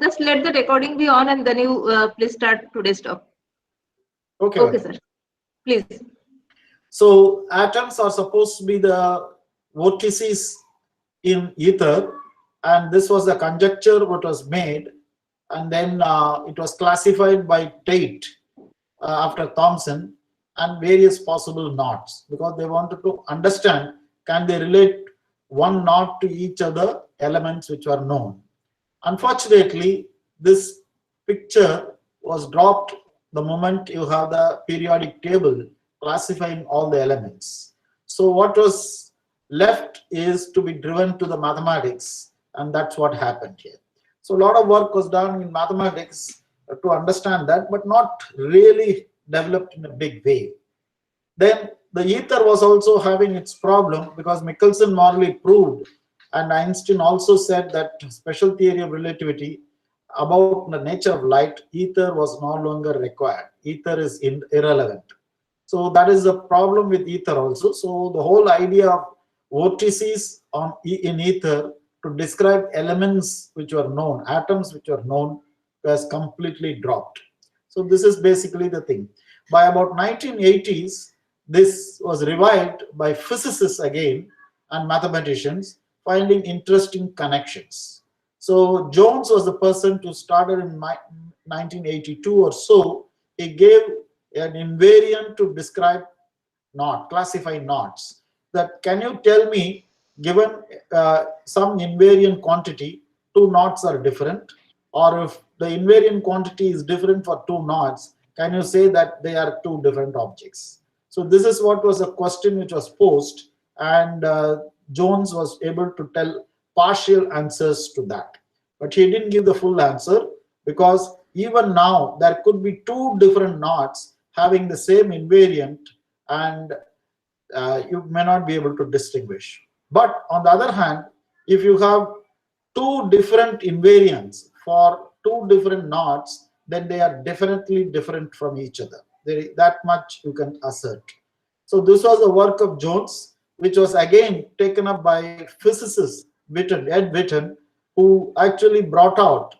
just let the recording be on and then you please start today's talk. Okay. Okay, sir. Please. So atoms are supposed to be the vortices in ether, and this was the conjecture what was made, and then it was classified by Tate after Thomson, and various possible knots, because they wanted to understand, can they relate one knot to each other elements which were known. Unfortunately, this picture was dropped the moment you have the periodic table classifying all the elements. So what was left is to be driven to the mathematics, and that's what happened here. So a lot of work was done in mathematics to understand that, but not really developed in a big way. Then the ether was also having its problem, because Michelson-Morley proved, and Einstein also said that special theory of relativity about the nature of light, ether was no longer required. Ether is irrelevant. So that is the problem with ether also. So the whole idea of vortices in ether to describe elements which were known, atoms which were known, was completely dropped. So this is basically the thing. By about 1980s, this was revived by physicists again and mathematicians, finding interesting connections. So Jones was the person who started in 1982 or so. He gave an invariant to describe classify knots. That can you tell me, given some invariant quantity, two knots are different, or if the invariant quantity is different for two knots, can you say that they are two different objects? So this is what was a question which was posed, and Jones was able to tell partial answers to that. But he didn't give the full answer, because even now there could be two different knots having the same invariant, and you may not be able to distinguish. But on the other hand, if you have two different invariants for two different knots, then they are definitely different from each other. That much you can assert. So this was the work of Jones, which was again taken up by physicist Ed Witten, who actually brought out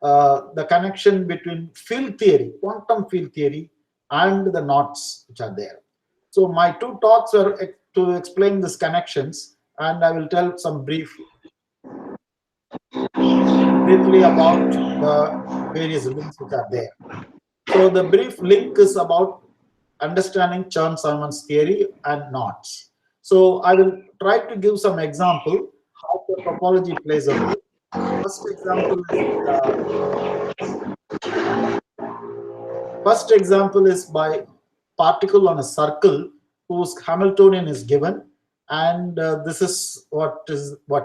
the connection between field theory, quantum field theory, and the knots which are there. So my two talks were to explain these connections, and I will tell some briefly about the various links which are there. So the brief link is about understanding Chern-Simons theory and knots. So I will try to give some example how the topology plays a role. First example is by particle on a circle whose Hamiltonian is given, and this is what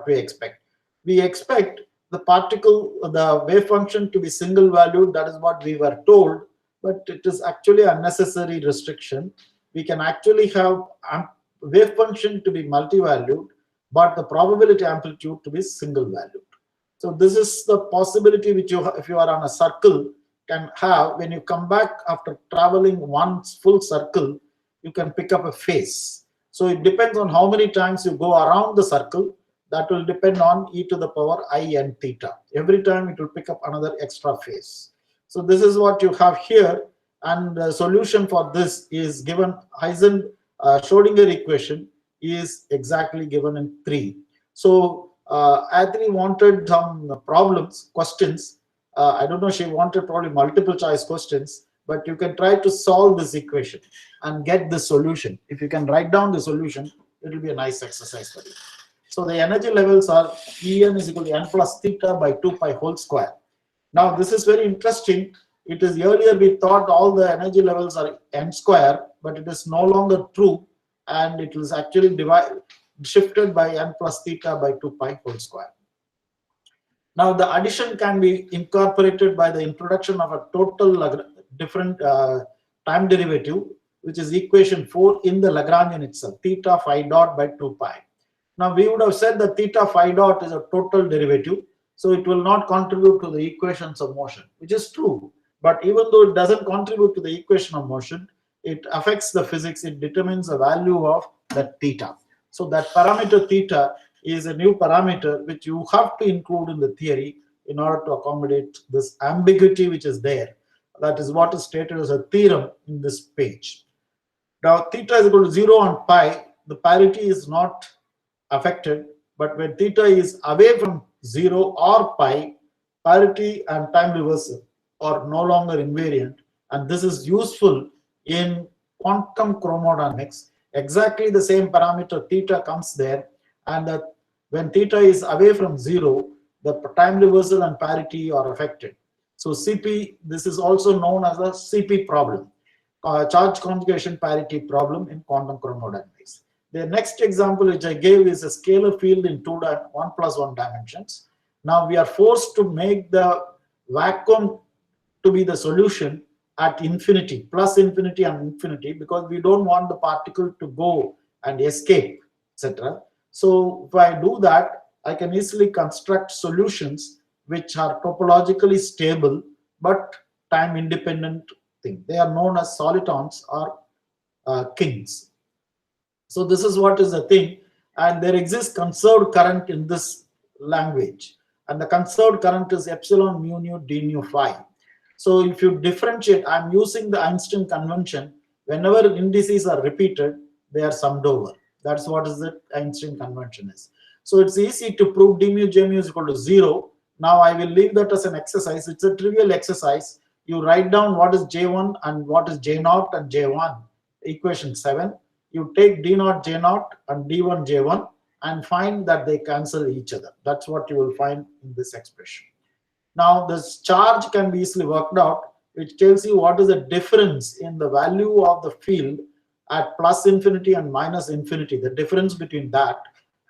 we expect. We expect the particle, the wave function to be single valued. That is what we were told, but it is actually a unnecessary restriction. We can actually have wave function to be multi-valued, but the probability amplitude to be single valued. So this is the possibility which you, if you are on a circle, can have. When you come back after traveling one full circle, you can pick up a phase. So it depends on how many times you go around the circle. That will depend on e to the power I n theta. Every time it will pick up another extra phase. So this is what you have here, and the solution for this is given. Schrodinger equation is exactly given in 3. So Adri wanted some questions. I don't know, she wanted probably multiple choice questions, but you can try to solve this equation and get the solution. If you can write down the solution, it will be a nice exercise for you. So the energy levels are En is equal to n plus theta by 2 pi whole square. Now this is very interesting. It is earlier we thought all the energy levels are n square, but it is no longer true, and it was actually shifted by n plus theta by 2 pi whole square. Now the addition can be incorporated by the introduction of a total different time derivative, which is equation 4 in the Lagrangian itself, theta phi dot by 2 pi. Now we would have said that theta phi dot is a total derivative, so it will not contribute to the equations of motion, which is true. But even though it doesn't contribute to the equation of motion, it affects the physics. It determines the value of that theta. So that parameter theta is a new parameter which you have to include in the theory in order to accommodate this ambiguity which is there. That is what is stated as a theorem in this page. Now theta is equal to 0 on pi, the parity is not affected, but when theta is away from 0 or pi, parity and time reversal are no longer invariant, and this is useful in quantum chromodynamics. Exactly the same parameter theta comes there, and when theta is away from 0, the time reversal and parity are affected. So CP, this is also known as a CP problem, charge conjugation parity problem in quantum chromodynamics. The next example which I gave is a scalar field in 1+1 dimensions. Now we are forced to make the vacuum to be the solution at infinity, plus infinity and infinity, because we don't want the particle to go and escape, etc. So if I do that, I can easily construct solutions which are topologically stable but time independent thing. They are known as solitons or kings. So this is what is the thing, and there exists conserved current in this language, and the conserved current is epsilon mu nu d nu phi. So if you differentiate, I'm using the Einstein convention. Whenever indices are repeated, they are summed over. That's what is the Einstein convention is. So it's easy to prove d mu j mu is equal to 0. Now I will leave that as an exercise. It's a trivial exercise. You write down what is J1 and what is J0 and J1, equation 7. You take D0 J0 and D1 J1 and find that they cancel each other. That's what you will find in this expression. Now this charge can be easily worked out, which tells you what is the difference in the value of the field at plus infinity and minus infinity, the difference between that,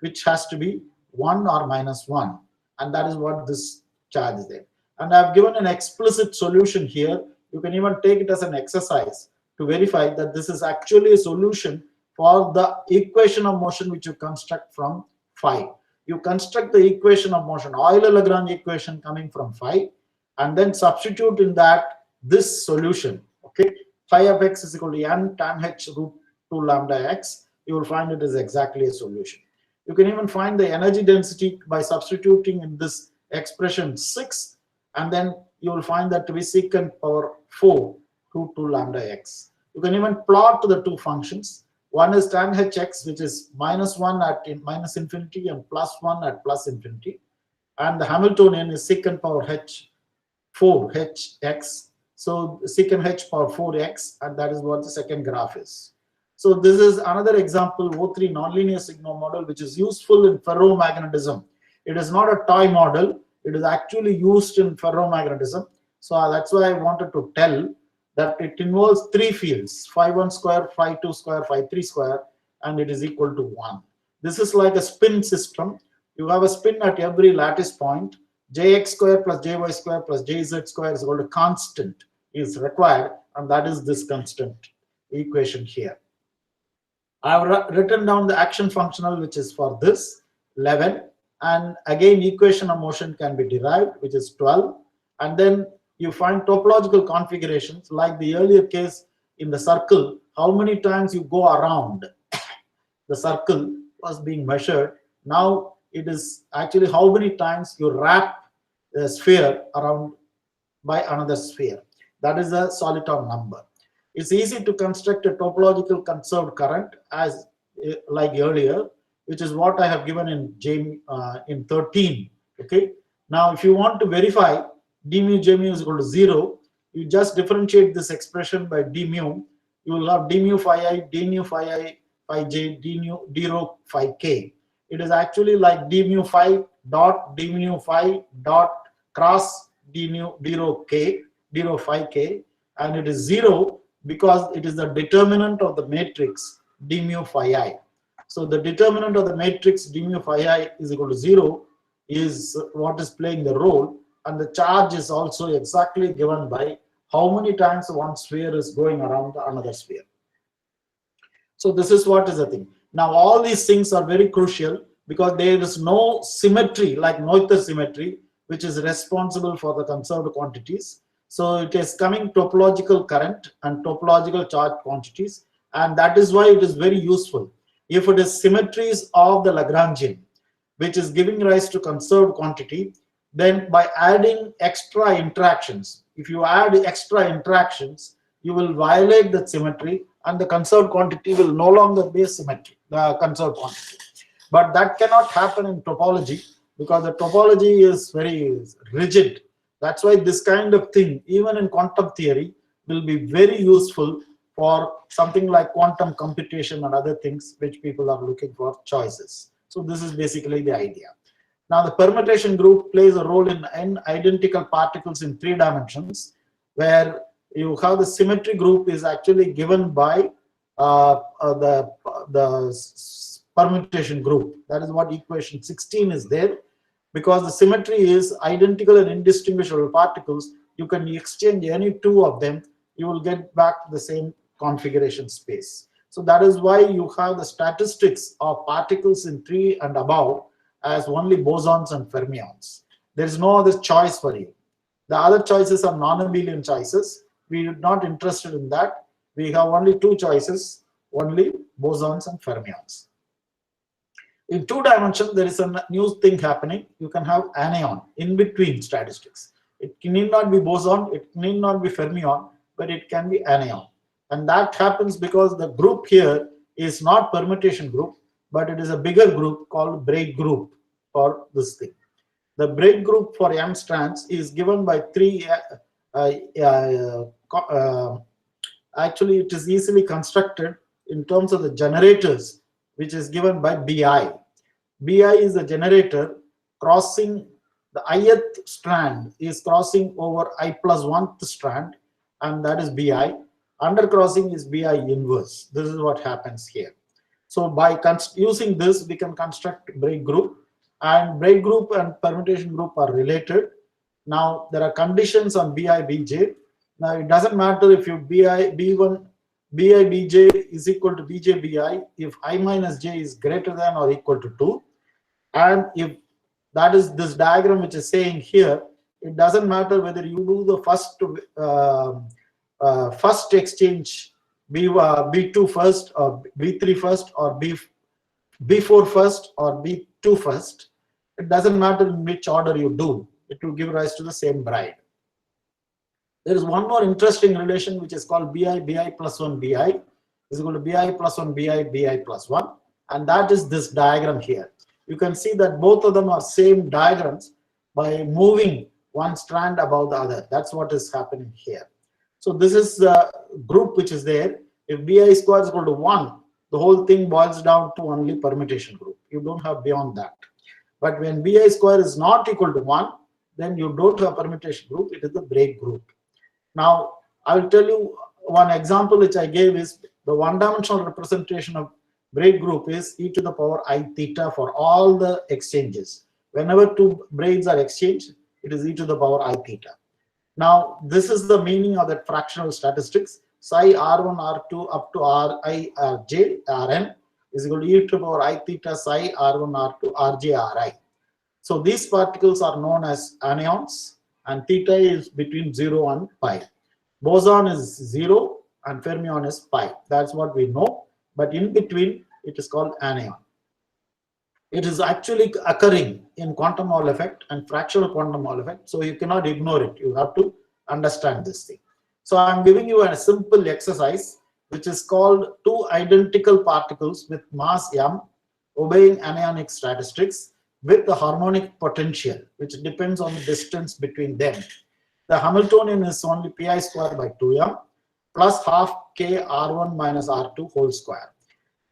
which has to be 1 or minus 1, and that is what this charge is there. And I've given an explicit solution here. You can even take it as an exercise to verify that this is actually a solution for the equation of motion which you construct from phi. You construct the equation of motion, Euler-Lagrange equation coming from phi, and then substitute in that this solution. Okay, phi of x is equal to n tan h root 2 lambda x. You will find it is exactly a solution. You can even find the energy density by substituting in this expression 6, and then you will find that to be secant power 4 root 2 lambda x. You can even plot the two functions. One is tan hx, which is minus 1 at minus infinity and plus 1 at plus infinity, and the Hamiltonian is secant power h 4 hx. So secant h power 4x, and that is what the second graph is. So this is another example, O3 nonlinear sigma model, which is useful in ferromagnetism. It is not a toy model. It is actually used in ferromagnetism. So that's why I wanted to tell that it involves three fields, phi1 square, phi2 square, phi3 square, and it is equal to 1. This is like a spin system. You have a spin at every lattice point. Jx square plus jy square plus jz square is equal to constant is required, and that is this constant equation here. I have written down the action functional, which is for this 11, and again equation of motion can be derived, which is 12, and then you find topological configurations like the earlier case in the circle. How many times you go around the circle was being measured. Now it is actually how many times you wrap the sphere around by another sphere. That is a soliton number. It's easy to construct a topological conserved current as like earlier, which is what I have given in 13. Okay. Now, if you want to verify d mu j mu is equal to 0, you just differentiate this expression by d mu. You will have d mu phi I, d nu phi I, phi j, d rho phi k. It is actually like d mu phi dot d mu phi dot cross d rho k, d rho phi k, and it is 0 because it is the determinant of the matrix d mu phi I. So the determinant of the matrix d mu phi I is equal to 0 is what is playing the role, and the charge is also exactly given by how many times one sphere is going around another sphere. So this is what is the thing. Now all these things are very crucial because there is no symmetry like Noether symmetry, which is responsible for the conserved quantities. So it is coming topological current and topological charge quantities, and that is why it is very useful. If it is symmetries of the Lagrangian, which is giving rise to conserved quantity, then by adding extra interactions, if you add extra interactions, you will violate the symmetry and the conserved quantity will no longer be a symmetry, the conserved quantity. But that cannot happen in topology because the topology is very rigid. That's why this kind of thing, even in quantum theory, will be very useful for something like quantum computation and other things which people are looking for choices. So this is basically the idea. Now the permutation group plays a role in identical particles in 3 dimensions, where you have the symmetry group is actually given by the permutation group. That is what equation 16 is there. Because the symmetry is identical and indistinguishable particles, you can exchange any 2 of them, you will get back the same configuration space. So that is why you have the statistics of particles in 3 and above as only bosons and fermions. There is no other choice for you. The other choices are non-abelian choices. We are not interested in that. We have only 2 choices, only bosons and fermions. In 2 dimensions, there is a new thing happening. You can have anion in between statistics. It need not be boson, it need not be fermion, but it can be anion. And that happens because the group here is not permutation group, but it is a bigger group called braid group for this thing. The braid group for M strands is given by 3. Actually, it is easily constructed in terms of the generators, which is given by BI. BI is the generator crossing the ith strand is crossing over I plus 1th strand, and that is BI. Undercrossing is BI inverse. This is what happens here. So by using this, we can construct braid group, and braid group and permutation group are related. Now there are conditions on BI BJ. Now it doesn't matter if you BI B1 BI BJ is equal to BJ BI if I minus j is greater than or equal to 2, and if that is this diagram which is saying here, it doesn't matter whether you do the first exchange B2 first or B3 first or B4 first or B2 first. It doesn't matter in which order you do, it will give rise to the same bride. There is one more interesting relation which is called BI plus 1 BI is equal to BI plus 1 BI plus 1, and that is this diagram here. You can see that both of them are same diagrams by moving one strand above the other. That's what is happening here. So this is the group which is there. If BI square is equal to 1, the whole thing boils down to only permutation group. You don't have beyond that. But when BI square is not equal to 1, then you don't have permutation group. It is the braid group. Now, I will tell you one example which I gave is the one-dimensional representation of braid group is e to the power I theta for all the exchanges. Whenever 2 braids are exchanged, it is e to the power I theta. Now, this is the meaning of that fractional statistics. Psi R1, R2 up to Ri, Rj, Rn is equal to e to the power I theta psi R1, R2, Rj, Ri. So these particles are known as anions, and theta is between 0 and pi. Boson is 0 and fermion is pi. That's what we know. But in between, it is called anion. It is actually occurring in quantum Hall effect and fractional quantum Hall effect. So you cannot ignore it. You have to understand this thing. So I'm giving you a simple exercise, which is called 2 identical particles with mass m obeying anionic statistics with the harmonic potential, which depends on the distance between them. The Hamiltonian is only pi square by 2m plus half k r1 minus r2 whole square.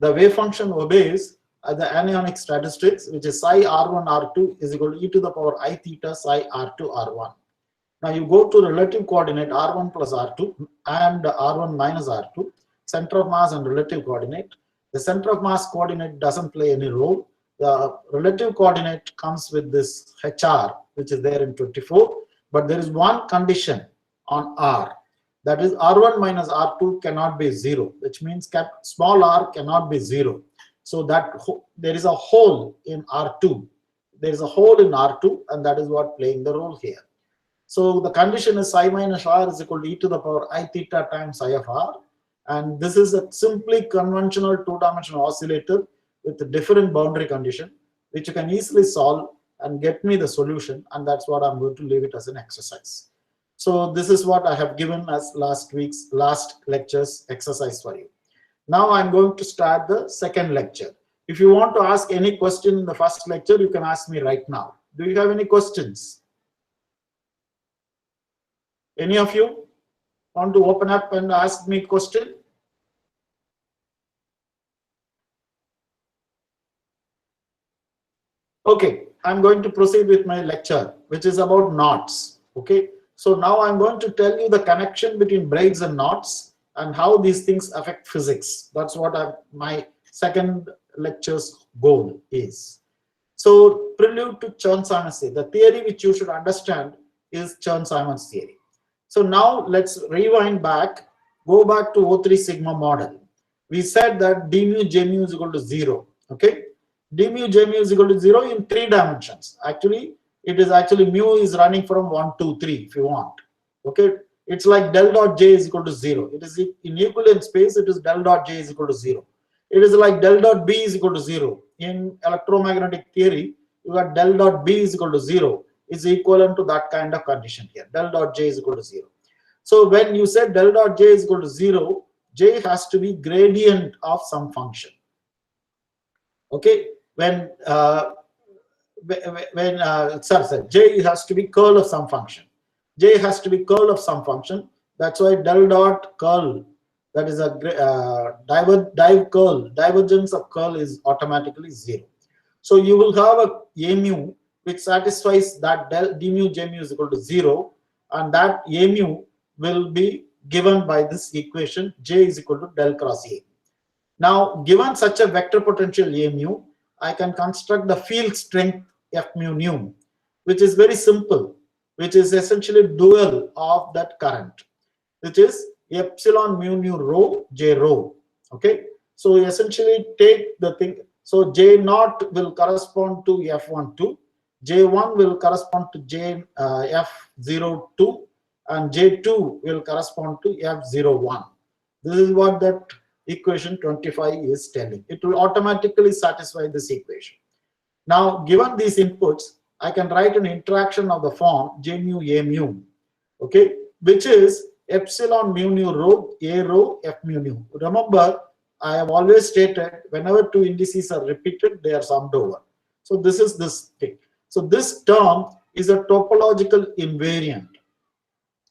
The wave function obeys the anionic statistics, which is psi r1 r2 is equal to e to the power I theta psi r2 r1. Now you go to relative coordinate r1 plus r2 and r1 minus r2, center of mass and relative coordinate. The center of mass coordinate doesn't play any role. The relative coordinate comes with this HR, which is there in 24, but there is one condition on R. That is R1 minus R2 cannot be 0, which means small r cannot be 0. So that there is a hole in R2. There is a hole in R2, and that is what playing the role here. So the condition is psi minus r is equal to e to the power I theta times psi of r. And this is a simply conventional 2-dimensional oscillator with a different boundary condition, which you can easily solve and get me the solution, and that's what I'm going to leave it as an exercise. So this is what I have given as last lecture's exercise for you. Now I'm going to start the second lecture. If you want to ask any question in the first lecture, you can ask me right now. Do you have any questions? Any of you want to open up and ask me a question? Okay, I'm going to proceed with my lecture, which is about knots. Okay, so now I'm going to tell you the connection between braids and knots and how these things affect physics. That's what my second lecture's goal is. So, prelude to Chern-Simon's theory. The theory which you should understand is Chern-Simon's theory. So now let's rewind back, go back to O3 sigma model. We said that d mu j mu is equal to 0. Okay, d mu j mu is equal to 0 in 3 dimensions. Actually, it is actually mu is running from 1, 2, 3 if you want. Okay, it's like del dot j is equal to 0. It is in Euclidean space, it is del dot j is equal to 0. It is like del dot b is equal to 0. In electromagnetic theory, you got del dot b is equal to 0 is equivalent to that kind of condition here. Del dot j is equal to 0. So when you say del dot j is equal to 0, j has to be gradient of some function. Okay, when j has to be curl of some function. J has to be curl of some function. That's why del dot curl, that is a divergence of curl is automatically 0. So you will have a mu which satisfies that d mu j mu is equal to 0, and that mu will be given by this equation j is equal to del cross a. Now, given such a vector potential mu, I can construct the field strength F mu nu, which is very simple, which is essentially dual of that current, which is epsilon mu nu rho j rho. Okay, so essentially take the thing. So j naught will correspond to F12, j1 will correspond to F02, and j2 will correspond to F01. This is what that equation 25 is telling. It will automatically satisfy this equation. Now, given these inputs, I can write an interaction of the form j mu a mu, okay, which is epsilon mu nu rho a rho f mu nu. Remember, I have always stated whenever two indices are repeated, they are summed over. So this is this thing. So this term is a topological invariant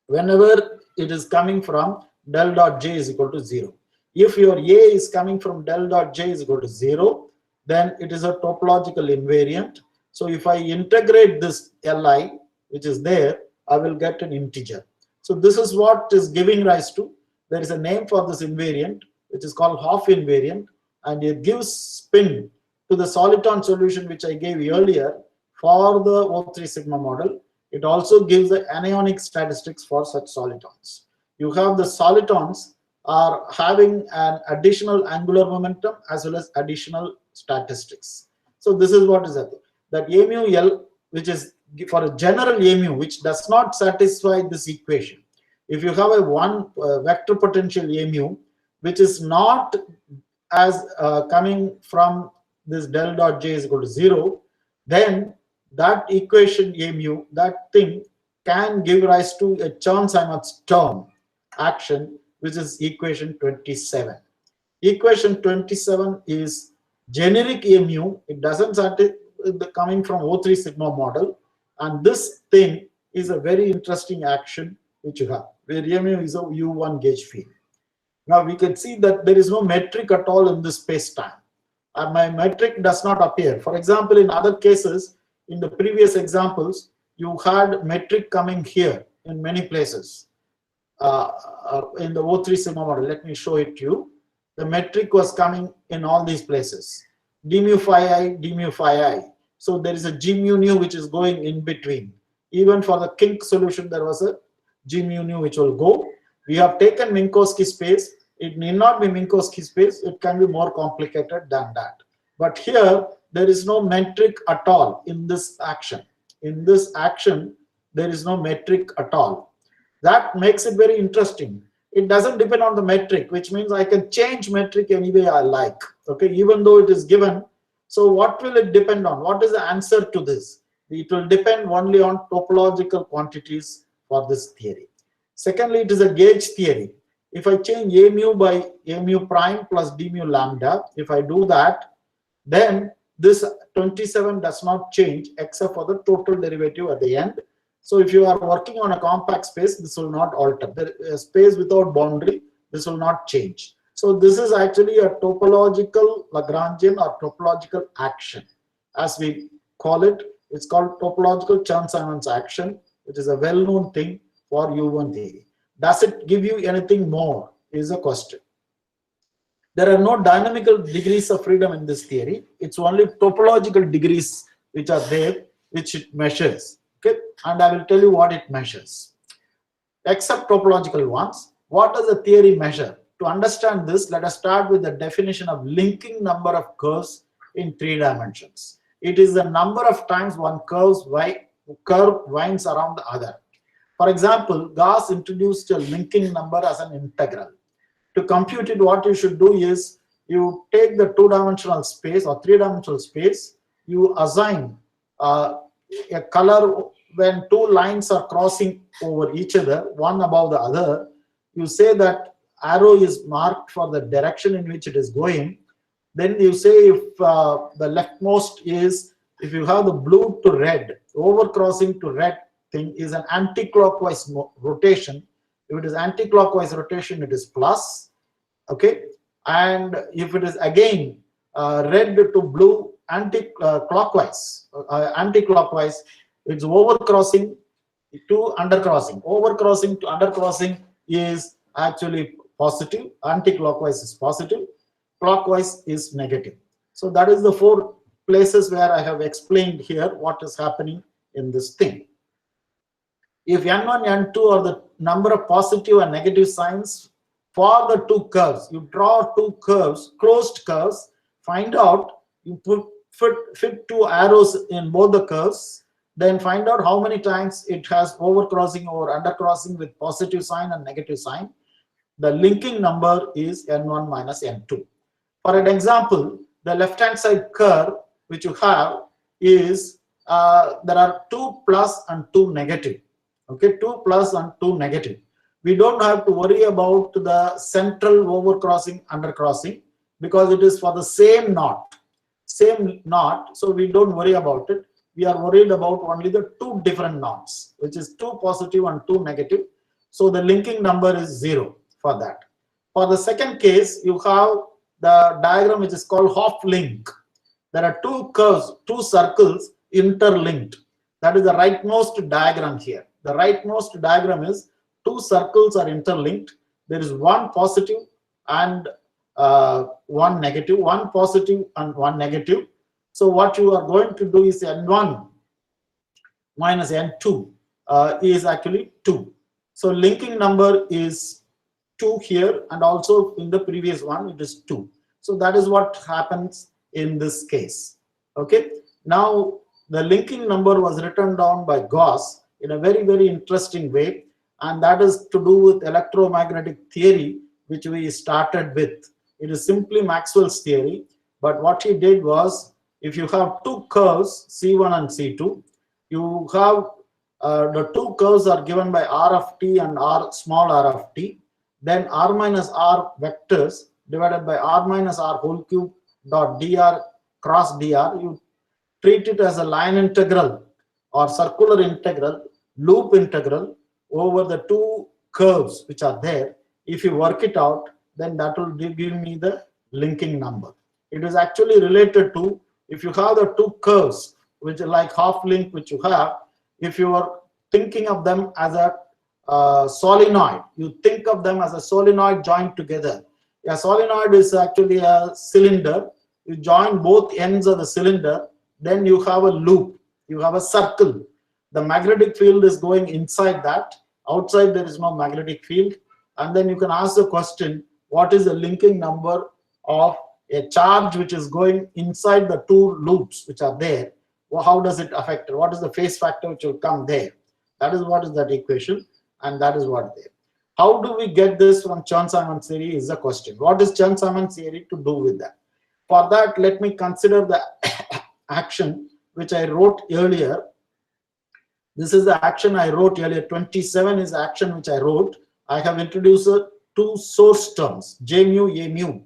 whenever it is coming from del dot j is equal to 0. If your a is coming from del dot j is equal to 0, then it is a topological invariant. So if I integrate this Li, which is there, I will get an integer. So this is what is giving rise to, there is a name for this invariant, which is called half invariant, and it gives spin to the soliton solution which I gave you earlier for the O3 sigma model. It also gives the anionic statistics for such solitons. You have the solitons are having an additional angular momentum as well as additional statistics. So this is what is that mu L, which is for a general mu which does not satisfy this equation. If you have a one vector potential mu which is not as coming from this del dot j is equal to 0, then that equation mu, that thing can give rise to a Chern-Simon's term action, which is equation 27. Equation 27 is generic mu. It doesn't satisfy coming from O3 sigma model, and this thing is a very interesting action which you have, where mu is a U1 gauge field. Now we can see that there is no metric at all in this space-time, and my metric does not appear. For example, in other cases, in the previous examples, you had metric coming here in many places. In the O3 sigma model, let me show it to you. The metric was coming in all these places. D mu phi I, D mu phi I. So there is a G mu nu which is going in between. Even for the kink solution, there was a G mu nu which will go. We have taken Minkowski space. It need not be Minkowski space. It can be more complicated than that. But here, there is no metric at all in this action. In this action, there is no metric at all. That makes it very interesting. It doesn't depend on the metric, which means I can change metric any way I like. Okay, even though it is given. So what will it depend on? What is the answer to this? It will depend only on topological quantities for this theory. Secondly, it is a gauge theory. If I change a mu by a mu prime plus d mu lambda, if I do that, then this 27 does not change except for the total derivative at the end. So if you are working on a compact space, this will not alter. The space without boundary, this will not change. So this is actually a topological Lagrangian or topological action, as we call it. It's called topological Chern-Simons action, which is a well-known thing for U1 theory. Does it give you anything more is a question. There are no dynamical degrees of freedom in this theory. It's only topological degrees which are there, which it measures. Okay, and I will tell you what it measures. Except topological ones, what does the theory measure? To understand this, let us start with the definition of linking number of curves in 3 dimensions. It is the number of times one curve winds around the other. For example, Gauss introduced a linking number as an integral. To compute it, what you should do is you take the 2-dimensional space or 3-dimensional space, you assign a color when 2 lines are crossing over each other, one above the other. You say that arrow is marked for the direction in which it is going. Then you say if the leftmost is, if you have the blue to red, overcrossing to red thing is an anti-clockwise rotation. If it is anti-clockwise rotation, it is plus. Okay, and if it is again red to blue anti-clockwise, it's overcrossing to undercrossing. Overcrossing to undercrossing is actually positive. Anti-clockwise is positive. Clockwise is negative. So that is the 4 places where I have explained here what is happening in this thing. If n1, n2 are the number of positive and negative signs for the 2 curves, you draw 2 curves, closed curves, find out, you fit 2 arrows in both the curves, then find out how many times it has overcrossing or undercrossing with positive sign and negative sign. The linking number is n1 minus n2. For an example, the left-hand side curve which you have is there are 2 plus and 2 negative. Okay, 2 plus and 2 negative. We don't have to worry about the central overcrossing, undercrossing, because it is for the same knot. So we don't worry about it. We are worried about only the 2 different knots, which is 2 positive and 2 negative. So the linking number is 0 for that. For the second case, you have the diagram which is called half link. There are 2 curves, 2 circles interlinked. That is the rightmost diagram here. The rightmost diagram is 2 circles are interlinked. There is 1 positive and 1 negative, 1 positive and 1 negative. So what you are going to do is n1 minus n2 is actually 2. So linking number is 2 here, and also in the previous one it is 2. So that is what happens in this case. Okay. Now the linking number was written down by Gauss in a very, very interesting way, and that is to do with electromagnetic theory, which we started with. It is simply Maxwell's theory, but what he did was, if you have 2 curves, C1 and C2, you have the 2 curves are given by R of t and R small r of t, then R minus R vectors divided by R minus R whole cube dot dr cross dr. You treat it as a line integral or circular integral, loop integral over the 2 curves which are there. If you work it out, then that will give me the linking number. It is actually related to, if you have the 2 curves which are like half link which you have, if you are thinking of them as a solenoid, you think of them as a solenoid joined together. A solenoid is actually a cylinder. You join both ends of the cylinder, then you have a loop, you have a circle. The magnetic field is going inside that. Outside there is no magnetic field. And then you can ask the question, what is the linking number of a charge which is going inside the 2 loops which are there? Well, how does it affect it? What is the phase factor which will come there? That is what is that equation, and that is what there. How do we get this from Chern-Simons theory is the question. What is Chern-Simons theory to do with that? For that, let me consider the action which I wrote earlier. This is the action I wrote earlier. 27 is the action which I wrote. I have introduced two source terms. J mu, A mu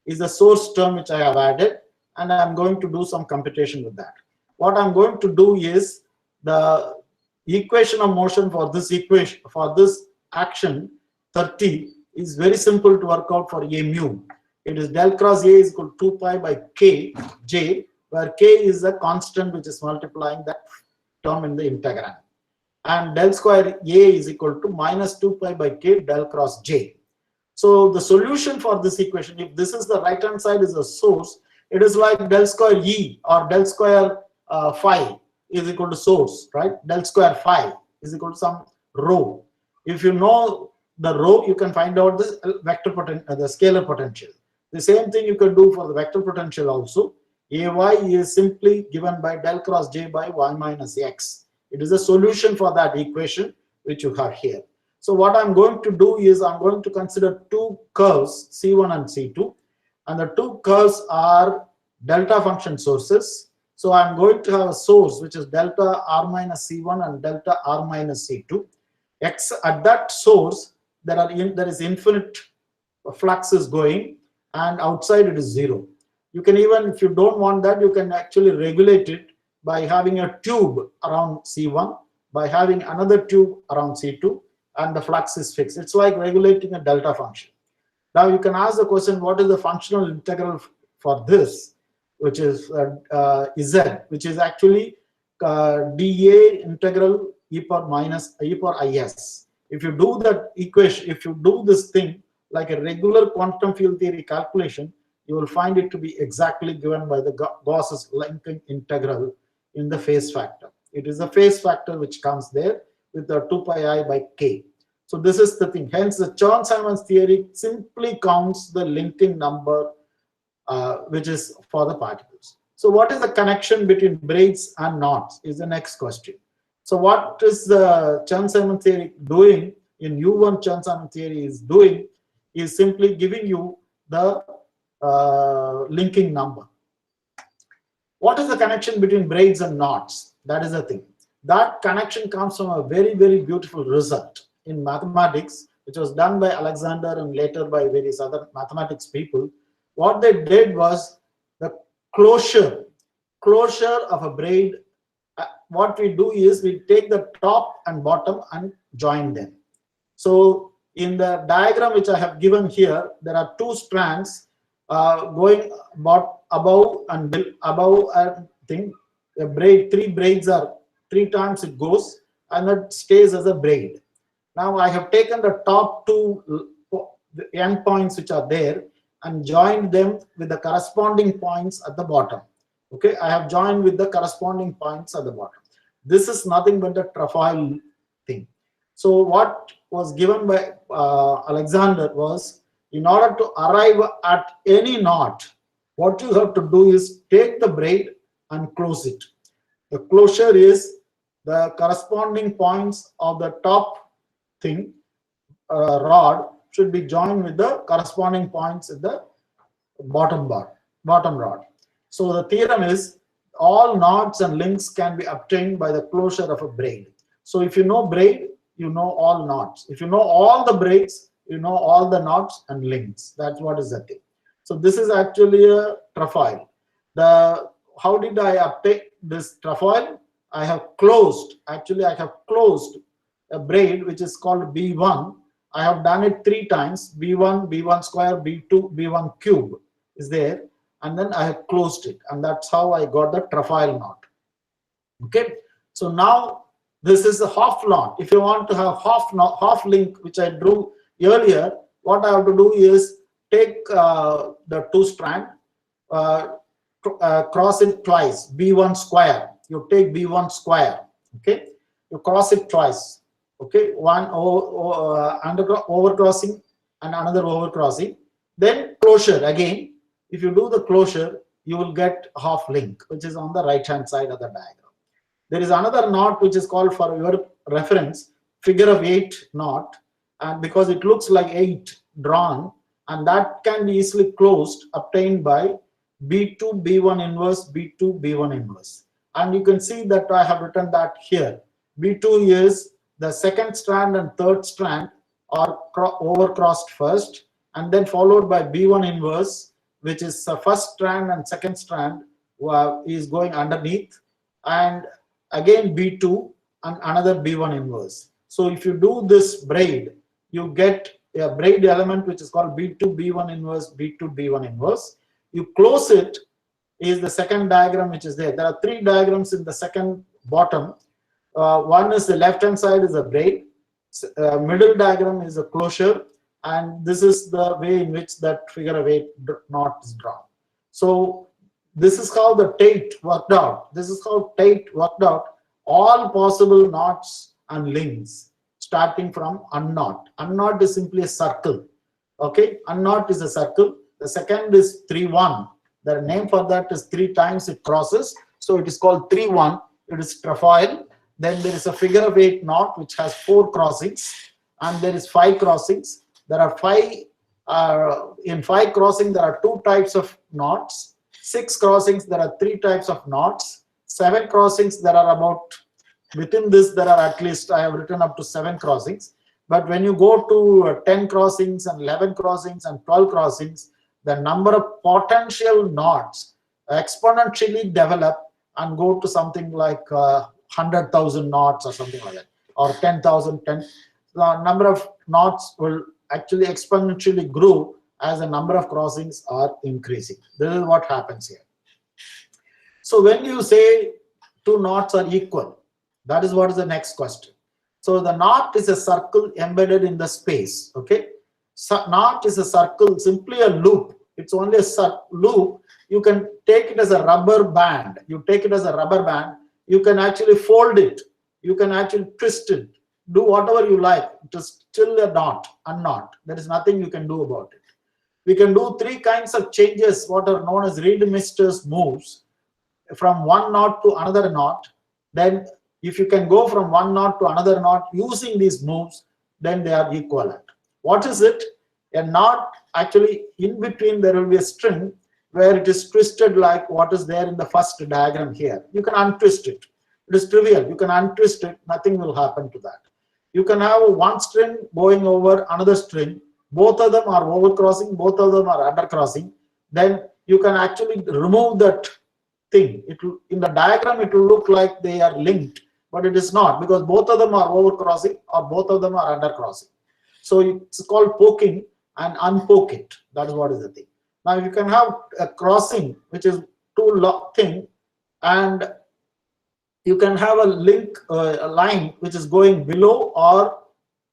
is the source term which I have added, and I'm going to do some computation with that. What I'm going to do is the equation of motion for this equation, for this action 30 is very simple to work out for A mu. It is del cross A is equal to 2 pi by k j, where k is a constant which is multiplying that term in the integrand. And del square A is equal to minus 2 pi by k del cross j. So the solution for this equation, if this is the right hand side is the source, it is like del square E or del square phi is equal to source, right? Del square phi is equal to some rho. If you know the rho, you can find out this vector potential, the scalar potential. The same thing you can do for the vector potential also. Ay is simply given by del cross j by y minus x. It is a solution for that equation which you have here. So what I'm going to do is I'm going to consider two curves, C1 and C2, and the two curves are delta function sources. So I'm going to have a source which is delta r minus C1 and delta r minus C2. X at that source there is infinite flux is going, and outside it is 0. You can even, if you don't want that, you can actually regulate it by having a tube around C1, by having another tube around C2, and the flux is fixed. It's like regulating a delta function. Now you can ask the question, what is the functional integral for this, which is Z, which is actually dA integral e power minus e power is. If you do that equation, if you do this thing like a regular quantum field theory calculation, you will find it to be exactly given by the Gauss's linking integral in the phase factor. It is the phase factor which comes there with the 2 pi I by k. So this is the thing. Hence, the Chern-Simons theory simply counts the linking number which is for the particles. So what is the connection between braids and knots is the next question. So what is the Chern-Simons theory doing in U1 Chern-Simons theory is doing is simply giving you the linking number. What is the connection between braids and knots? That is the thing. That connection comes from a very, very beautiful result in mathematics, which was done by Alexander and later by various other mathematics people. What they did was the closure of a braid. What we do is we take the top and bottom and join them. So in the diagram which I have given here, there are two strands going above and thing. A braid, three braids are 3 times it goes, and it stays as a braid. Now I have taken the top two end points which are there and joined them with the corresponding points at the bottom. Okay, I have joined with the corresponding points at the bottom. This is nothing but the trefoil thing. So what was given by Alexander was, in order to arrive at any knot, what you have to do is take the braid and close it. The closure is the corresponding points of the top thing rod should be joined with the corresponding points at the bottom rod. So the theorem is all knots and links can be obtained by the closure of a braid. So if you know braid, you know all knots. If you know all the braids, you know all the knots and links. That's what is the thing. So this is actually a trefoil. How did I obtain this trefoil? I have closed a braid which is called B1. I have done it 3 times. B1, B1 square, B2, B1 cube is there, and then I have closed it, and that's how I got the trefoil knot. Okay, so now this is a half knot. If you want to have half link, which I drew earlier, what I have to do is take the 2 strand, cross it twice, B1 square. You take B1 square, okay, you cross it twice, okay, one overcrossing and another overcrossing, then closure again. If you do the closure, you will get half link, which is on the right hand side of the diagram. There is another knot which is called, for your reference, figure of 8 knot, and because it looks like 8 drawn, and that can be easily closed, obtained by B2 B1 inverse, B2 B1 inverse. And you can see that I have written that here. B2 is the second strand and third strand are overcrossed first, and then followed by B1 inverse, which is the first strand and second strand is going underneath, and again B2 and another B1 inverse. So if you do this braid, you get a braid element which is called B2 B1 inverse, B2 B1 inverse. You close it is the second diagram which is there. There are three diagrams in the second bottom. One is the left hand side is a braid, middle diagram is a closure, and this is the way in which that figure of 8 knot is drawn. So this is how the Tate worked out. This is how Tate worked out all possible knots and links starting from unknot. Unknot is simply a circle. Okay, unknot is a circle. The second is 3-1. The name for that is 3 times it crosses. So it is called 3-1. It is trefoil. Then there is a figure of 8 knot which has 4 crossings, and there is 5 crossings. There are 5 in 5 crossings there are 2 types of knots. 6 crossings there are 3 types of knots. 7 crossings there are about, within this there are at least, I have written up to 7 crossings. But when you go to 10 crossings and 11 crossings and 12 crossings, the number of potential knots exponentially develop and go to something like 100,000 knots or something like that, or 10,000. The number of knots will actually exponentially grow as the number of crossings are increasing. This is what happens here. So when you say 2 knots are equal, that is what is the next question. So the knot is a circle embedded in the space. Okay, so knot is a circle, simply a loop. It's only a loop. You can take it as a rubber band. You take it as a rubber band. You can actually fold it. You can actually twist it. Do whatever you like. It is still a knot, unknot. There is nothing you can do about it. We can do 3 kinds of changes, what are known as Reed-Mister's moves, from one knot to another knot. Then if you can go from one knot to another knot using these moves, then they are equivalent. What is it? A knot, actually in between there will be a string where it is twisted like what is there in the first diagram here. You can untwist it. It is trivial. You can untwist it. Nothing will happen to that. You can have one string going over another string. Both of them are overcrossing. Both of them are undercrossing. Then you can actually remove that thing. It will, in the diagram it will look like they are linked, but it is not, because both of them are overcrossing or both of them are undercrossing. So it's called poking and unpoke it. That is what is the thing. Now you can have a crossing which is too thin, and you can have a link, a line which is going below, or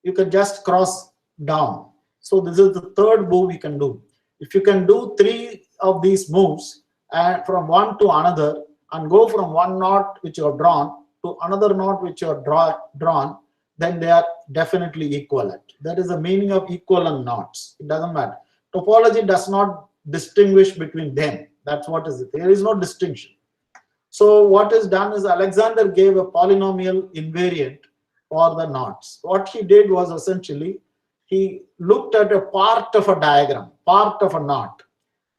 you can just cross down. So this is the third move you can do. If you can do 3 of these moves and from one to another, and go from one knot which you have drawn to another knot which you have drawn, then they are definitely equivalent. That is the meaning of equivalent knots. It doesn't matter. Topology does not distinguish between them. That's what is it. There is no distinction. So what is done is Alexander gave a polynomial invariant for the knots. What he did was essentially he looked at a part of a diagram, part of a knot.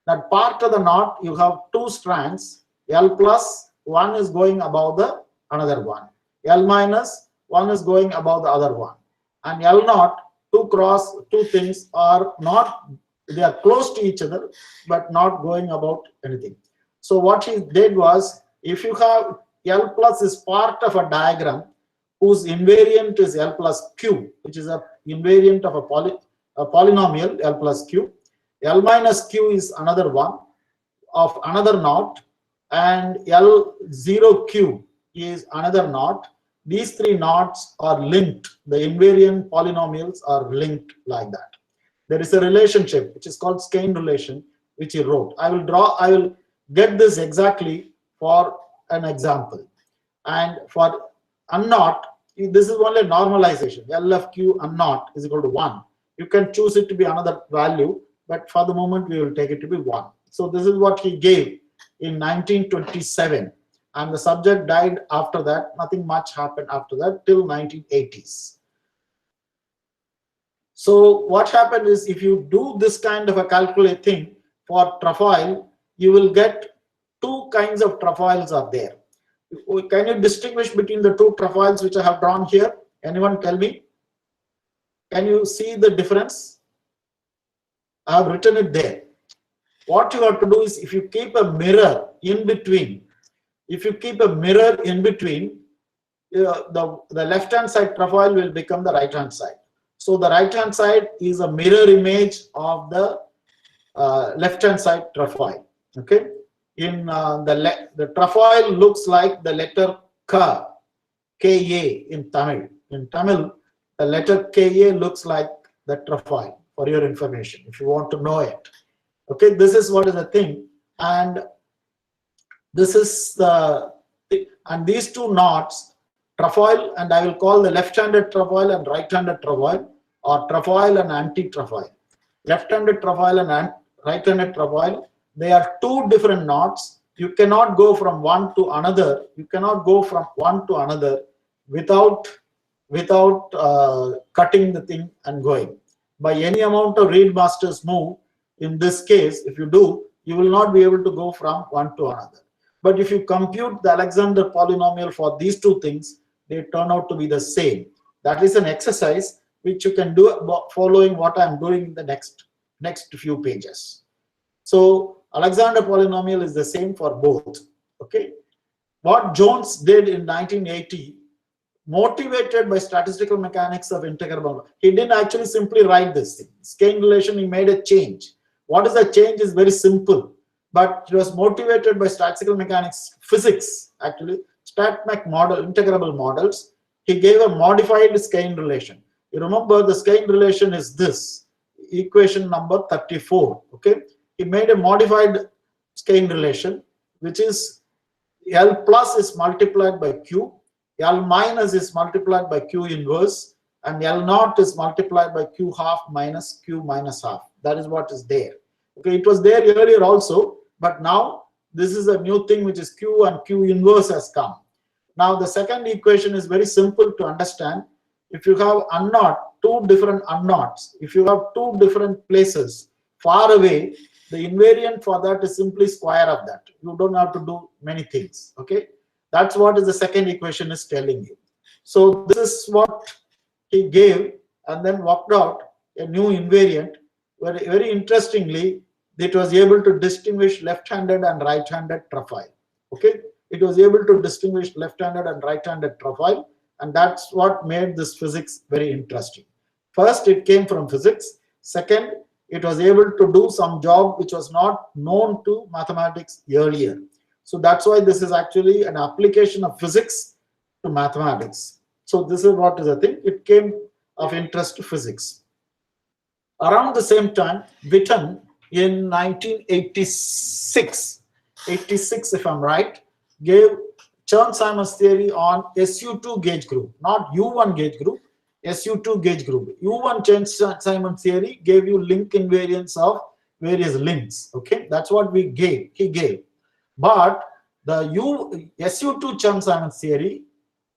That part of the knot, you have 2 strands, L plus, one is going above the another one. L minus, one is going above the other one. And L naught, 2 things are not, they are close to each other, but not going about anything. So what he did was, if you have L plus is part of a diagram whose invariant is L plus Q, which is a invariant of a polynomial L plus Q. L minus Q is another one of another knot, and L0Q is another knot. These 3 knots are linked. The invariant polynomials are linked like that. There is a relationship which is called Skene relation, which he wrote. I will get this exactly for an example. And for unknot, this is only a normalization. L of Q unknot is equal to 1. You can choose it to be another value, but for the moment we will take it to be 1. So this is what he gave in 1927, and the subject died after that. Nothing much happened after that till 1980s. So what happened is, if you do this kind of a calculate thing for trefoil, you will get 2 kinds of trefoils are there. Can you distinguish between the two profiles which I have drawn here? Anyone tell me? Can you see the difference? I have written it there. What you have to do is, if you keep a mirror in between, the left-hand side profile will become the right-hand side. So the right-hand side is a mirror image of the left-hand side profile. Okay. In the profile looks like the letter K, K-A in Tamil. In Tamil, the letter K-A looks like the profile, for your information, if you want to know it. Okay, this is what is the thing. And this is and these two knots, trefoil, and I will call the left-handed trefoil and right-handed trefoil, or trefoil and anti-trefoil. Left-handed trefoil and right-handed trefoil, they are two different knots. You cannot go from one to another. You cannot go from one to another without cutting the thing and going. By any amount of read masters move, in this case, if you do, you will not be able to go from one to another. But if you compute the Alexander polynomial for these two things, they turn out to be the same. That is an exercise which you can do following what I'm doing in the next few pages. So Alexander polynomial is the same for both. Okay. What Jones did in 1980, motivated by statistical mechanics of integrable, he didn't actually simply write this thing. Skein relation, he made a change. What is the change is very simple, but it was motivated by statistical mechanics, physics actually, StatMech model, integrable models. He gave a modified Skein relation. You remember the Skein relation is this, equation number 34. Okay. He made a modified Skein relation, which is L plus is multiplied by Q, L minus is multiplied by Q inverse, and L naught is multiplied by Q half minus Q minus half. That is what is there. Okay, it was there earlier also, but now this is a new thing which is Q, and Q inverse has come. Now the second equation is very simple to understand. If you have unknot, two different unknots, if you have two different places far away, the invariant for that is simply square of that. You don't have to do many things. Okay, that's what is the second equation is telling you. So this is what he gave, and then worked out a new invariant. Very interestingly, it was able to distinguish left-handed and right-handed trefoil. Okay, it was able to distinguish left-handed and right-handed trefoil, and that's what made this physics very interesting. First, it came from physics. Second, it was able to do some job which was not known to mathematics earlier. So that's why this is actually an application of physics to mathematics. So this is what is the thing. It came of interest to physics. Around the same time, Witten in 1986, 86 if I'm right, gave Chern-Simons theory on SU2 gauge group, not U1 gauge group, SU2 gauge group. U1 Chern-Simons theory gave you link invariance of various links. Okay, that's what he gave. But the SU2 Chern-Simons theory,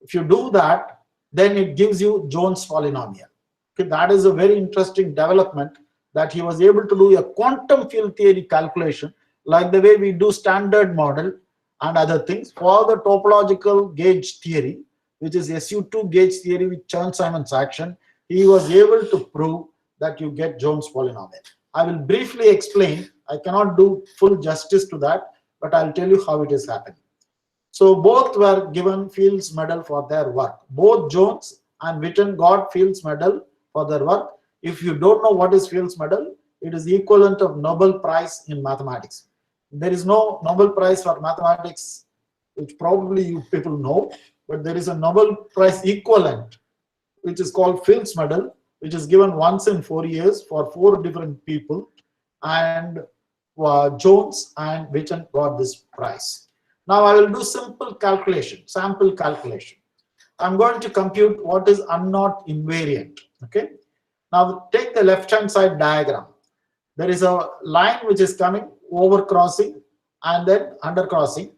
if you do that, then it gives you Jones polynomial. Okay, that is a very interesting development, that he was able to do a quantum field theory calculation, like the way we do standard model and other things for the topological gauge theory, which is SU2 gauge theory with Chern-Simons action. He was able to prove that you get Jones polynomial. I will briefly explain. I cannot do full justice to that, but I'll tell you how it is happening. So both were given Fields Medal for their work. Both Jones and Witten got Fields Medal for their work. If you don't know what is Fields Medal, it is the equivalent of Nobel Prize in mathematics. There is no Nobel Prize for mathematics, which probably you people know, but there is a Nobel Prize equivalent, which is called Fields Medal, which is given once in 4 years for 4 different people, and Jones and Witten got this prize. Now I will do simple calculation, sample calculation. I'm going to compute what is unknot invariant. Okay. Now take the left-hand side diagram. There is a line which is coming over crossing and then under crossing.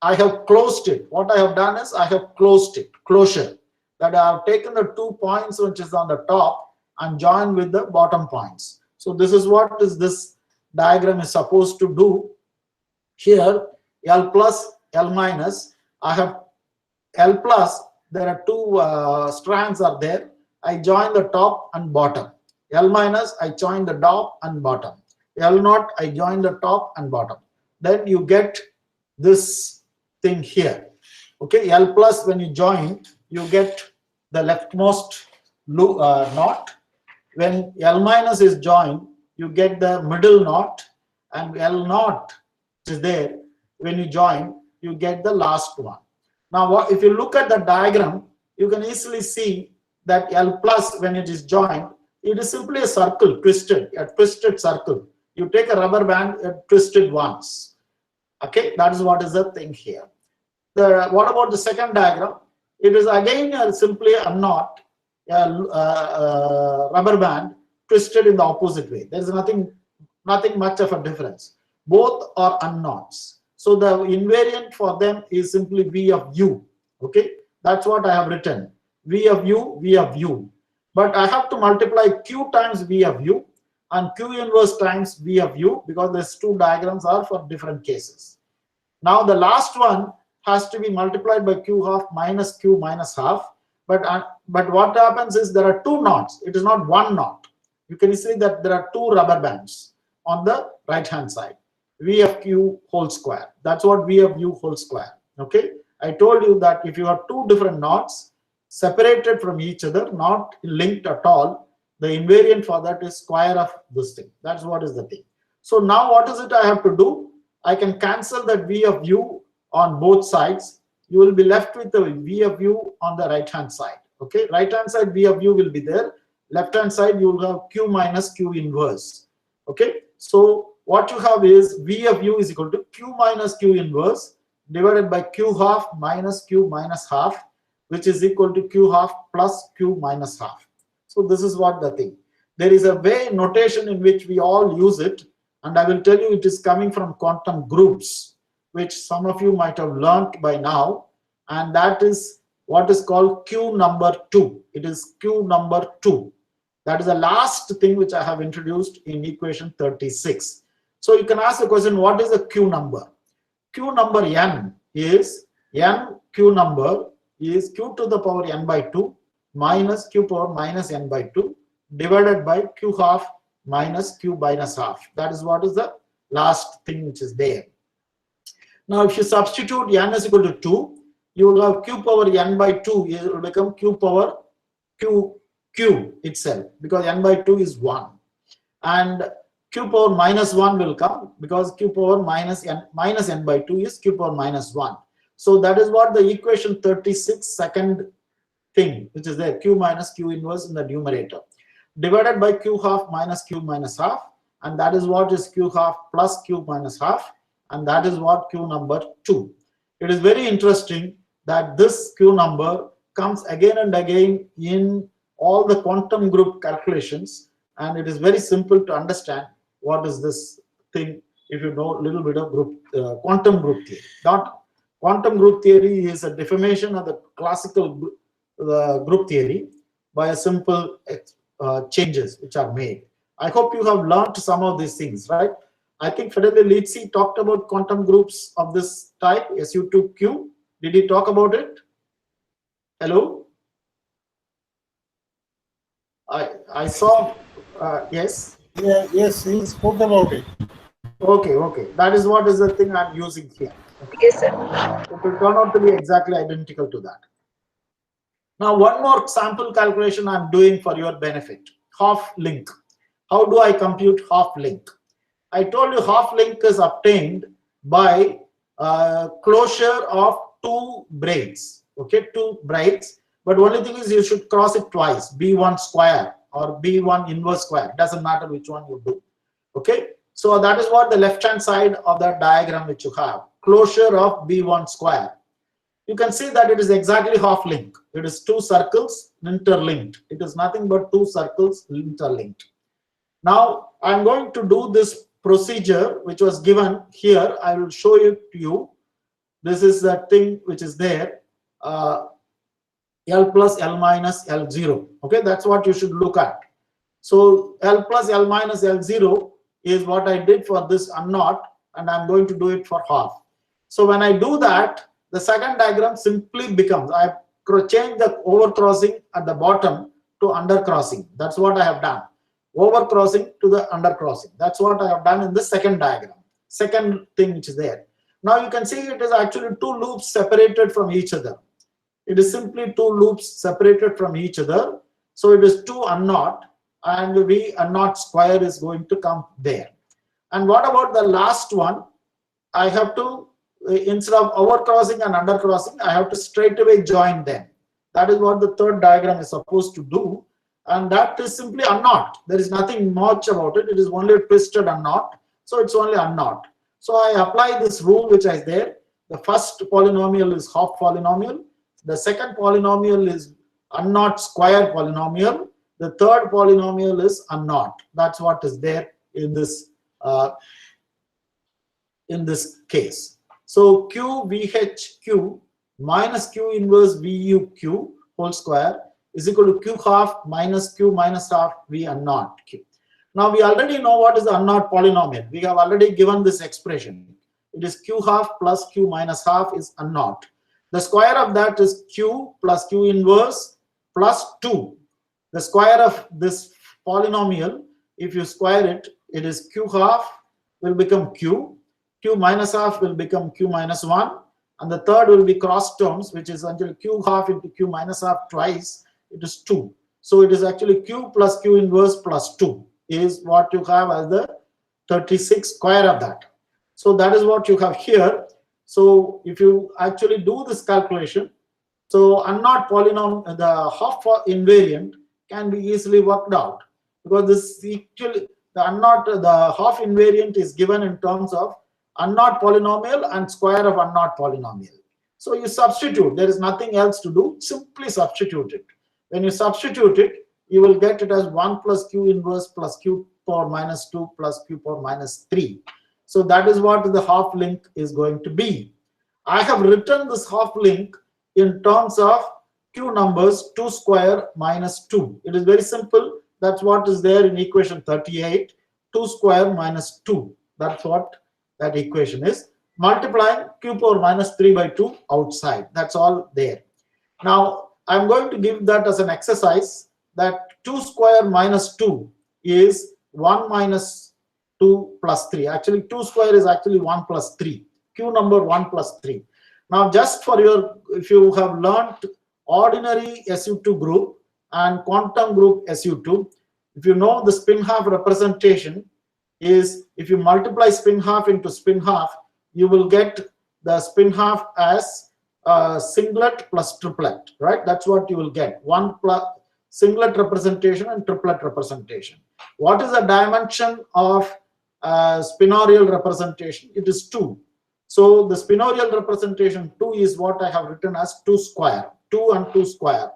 I have closed it. What I have done is I have closed it, closure. That I have taken the 2 points which is on the top and joined with the bottom points. So this is what is this diagram is supposed to do. Here L plus, L minus, I have L plus, there are two strands are there. I join the top and bottom. L minus, I join the top and bottom. L naught, I join the top and bottom. Then you get this thing here. Okay, L plus, when you join, you get the leftmost knot. When L minus is joined, you get the middle knot, and L naught is there. When you join, you get the last one. Now, if you look at the diagram, you can easily see that L plus, when it is joined, it is simply a circle, a twisted circle. You take a rubber band, twist it once. Okay, that is what is the thing here. What about the second diagram? It is again simply a knot, rubber band twisted in the opposite way. There is nothing much of a difference. Both are unknots. So the invariant for them is simply V of U. Okay, that's what I have written. V of U, V of U. But I have to multiply Q times V of U and Q inverse times V of U, because these two diagrams are for different cases. Now the last one has to be multiplied by Q half minus Q minus half. But what happens is there are two knots. It is not one knot. You can see that there are two rubber bands on the right hand side. V of Q whole square. That's what V of U whole square. Okay. I told you that if you have two different knots separated from each other, not linked at all, the invariant for that is square of this thing. That's what is the thing. So now what is it I have to do? I can cancel that V of U on both sides. You will be left with the V of U on the right hand side. Okay, right hand side V of U will be there. Left hand side you will have Q minus Q inverse. Okay, so what you have is V of U is equal to Q minus Q inverse divided by Q half minus Q minus half, which is equal to Q half plus Q minus half. So this is what the thing. There is a way notation in which we all use it, and I will tell you it is coming from quantum groups, which some of you might have learnt by now, and that is what is called Q number 2. It is Q number 2. That is the last thing which I have introduced in equation 36. So you can ask the question, what is the Q number? Q number n is n Q number is Q to the power n by 2 minus Q power minus n by 2 divided by Q half minus Q minus half. That is what is the last thing which is there. Now if you substitute n is equal to 2, you will have Q power n by 2, it will become Q power Q itself, because n by 2 is 1. And Q power minus 1 will come, because Q power minus n by 2 is Q power minus 1. So that is what the equation 36 second thing, which is there, Q minus Q inverse in the numerator, divided by Q half minus Q minus half, and that is what is Q half plus Q minus half, and that is what Q number 2. It is very interesting that this Q number comes again and again in all the quantum group calculations, and it is very simple to understand what is this thing if you know a little bit of quantum group theory. Quantum group theory is a deformation of the classical group theory by a simple changes which are made. I hope you have learned some of these things, right? I think Fedele Lizzi talked about quantum groups of this type, SU2Q. Did he talk about it? Hello? I saw, yes? Yeah, yes, he spoke about it. Okay. That is what is the thing I'm using here. Okay. Yes, sir. It will turn out to be exactly identical to that. Now, one more sample calculation I'm doing for your benefit. Half link. How do I compute half link? I told you half link is obtained by closure of two braids. Okay, two braids. But only thing is you should cross it twice, B1 square or B1 inverse square. Doesn't matter which one you do. Okay, so that is what the left hand side of the diagram which you have. Closure of B1 square. You can see that it is exactly half link. It is two circles interlinked. It is nothing but two circles interlinked. Now I'm going to do this procedure which was given here. I will show it to you. This is the thing which is there. L plus L minus L0. Okay, that's what you should look at. So L plus L minus L0 is what I did for this unknot, and I'm going to do it for half. So when I do that, the second diagram simply becomes, I change the overcrossing at the bottom to undercrossing. That's what I have done. Overcrossing to the undercrossing. That's what I have done in the second diagram. Second thing which is there. Now you can see it is actually two loops separated from each other. It is simply two loops separated from each other. So it is 2 unknot, and V unknot square is going to come there. And what about the last one? I have to, instead of overcrossing and undercrossing, I have to straight away join them. That is what the third diagram is supposed to do. And that is simply unknot. There is nothing much about it. It is only a twisted unknot. So it's only unknot. So I apply this rule which is there. The first polynomial is half polynomial. The second polynomial is unknot square polynomial. The third polynomial is unknot. That's what is there in this case. So Q VHQ minus Q inverse VUQ whole square is equal to Q half minus Q minus half V unknot Q. Now we already know what is the unknot polynomial. We have already given this expression. It is Q half plus Q minus half is unknot. The square of that is Q plus Q inverse plus 2. The square of this polynomial, if you square it, it is Q half will become Q. Q minus half will become Q minus 1. And the third will be cross terms, which is until Q half into Q minus half twice, it is 2. So it is actually Q plus Q inverse plus 2 is what you have as the 36 square of that. So that is what you have here. So if you actually do this calculation, so unknot polynomial, the half invariant can be easily worked out, because this actually the half invariant is given in terms of unknot polynomial and square of unknot polynomial. So you substitute. There is nothing else to do. Simply substitute it. When you substitute it, you will get it as 1 plus Q inverse plus Q power minus 2 plus Q power minus 3. So that is what the half link is going to be. I have written this half link in terms of Q numbers 2 square minus 2. It is very simple. That's what is there in equation 38. 2 square minus 2. That's what that equation is. Multiplying Q power minus 3 by 2 outside. That's all there. Now I'm going to give that as an exercise, that 2 square minus 2 is 1 minus 2 plus 3. Actually 2 square is actually 1 plus 3. Q number 1 plus 3. Now just for your, if you have learned ordinary SU2 group and quantum group SU2, if you know the spin half representation is, if you multiply spin half into spin half, you will get the spin half as singlet plus triplet, right? That's what you will get. One plus singlet representation and triplet representation. What is the dimension of spinorial representation? It is 2. So the spinorial representation 2 is what I have written as 2 square. 2 and 2 square.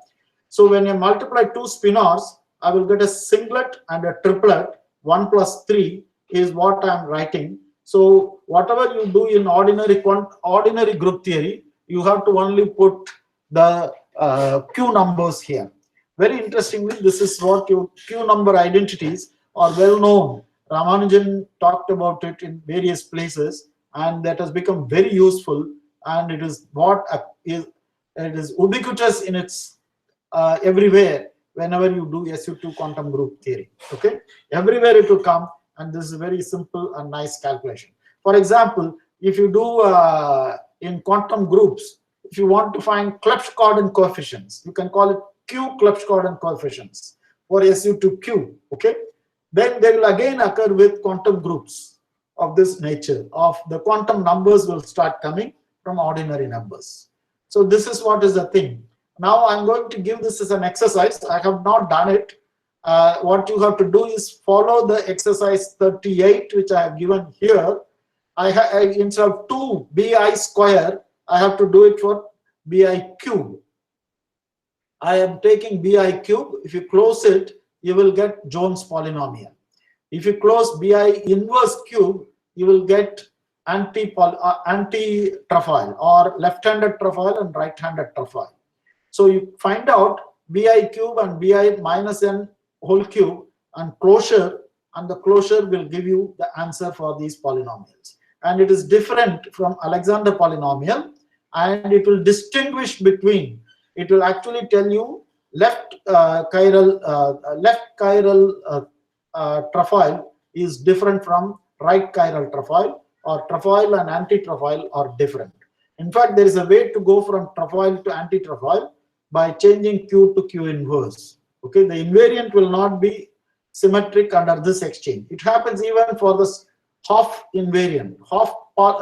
So when you multiply 2 spinors, I will get a singlet and a triplet. 1 plus 3 is what I am writing. So whatever you do in ordinary group theory, you have to only put the Q numbers here. Very interestingly, this is what your Q number identities are well known. Ramanujan talked about it in various places, and that has become very useful. And it is what it is ubiquitous in its everywhere. Whenever you do SU2 quantum group theory, okay, everywhere it will come, and this is a very simple and nice calculation. For example, if you do in quantum groups, if you want to find Klebsch-Gordon coefficients, you can call it Q Klebsch-Gordon coefficients for SU2Q, okay? Then they will again occur with quantum groups of this nature. Of the quantum numbers will start coming from ordinary numbers. So this is what is the thing. Now I'm going to give this as an exercise. I have not done it. What you have to do is follow the exercise 38, which I have given here. Instead of 2 bi square, I have to do it for bi cube. I am taking bi cube. If you close it, you will get Jones polynomial. If you close bi inverse cube, you will get anti-trefoil or left-handed trefoil and right-handed trefoil. So you find out bi cube and bi minus n whole cube and closure, and the closure will give you the answer for these polynomials. And it is different from Alexander polynomial. and it will distinguish between, it will actually tell you left chiral trefoil is different from right chiral trefoil, or trefoil and anti-trefoil are different. In fact, there is a way to go from trefoil to anti-trefoil by changing Q to Q inverse. Okay, the invariant will not be symmetric under this exchange. It happens even for this half invariant, half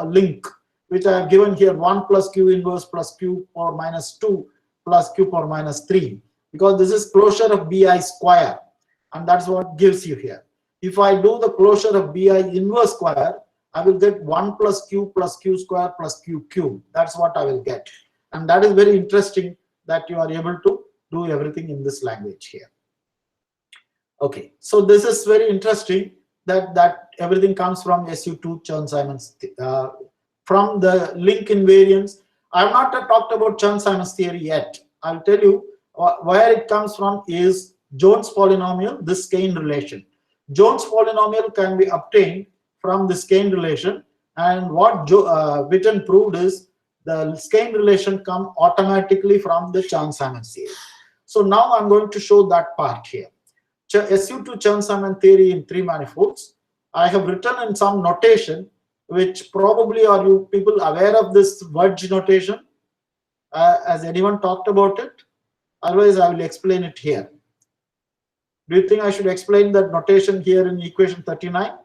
link, which I have given here, 1 plus Q inverse plus Q power minus 2 plus Q power minus 3, because this is closure of BI square, and that's what gives you here. If I do the closure of BI inverse square, I will get 1 plus Q square plus Q cube. That's what I will get. And that is very interesting that you are able to do everything in this language here. Okay, so this is very interesting that everything comes from SU2 Chern-Simons from the link invariance. I have not talked about Chern-Simons theory yet. I'll tell you where it comes from is Jones polynomial, this Kane relation. Jones polynomial can be obtained from the Kane relation, and what Witten proved is the Kane relation come automatically from the Chern-Simons theory. So now I'm going to show that part here. SU2 Chern-Simons theory in 3 manifolds. I have written in some notation, which probably are you people aware of this Wurtz notation? Has anyone talked about it? Otherwise, I will explain it here. Do you think I should explain that notation here in equation 39?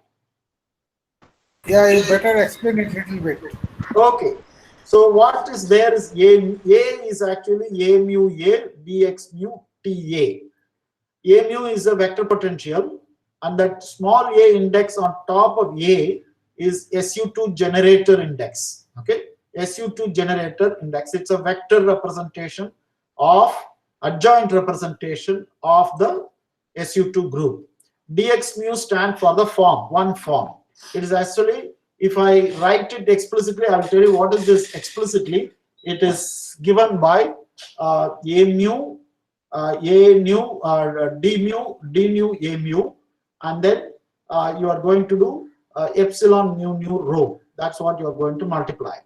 Yeah, you better explain it a little bit. Okay. So what is there is A is actually A mu A dx mu TA. A mu is a vector potential, and that small a index on top of A is SU2 generator index. Okay, SU2 generator index. It's a vector representation of adjoint representation of the SU2 group. Dx mu stand for the form, one form. It is actually, if I write it explicitly, I'll tell you what is this explicitly. It is given by A mu, A nu, D nu, A mu, and then you are going to do epsilon mu nu rho. That's what you are going to multiply.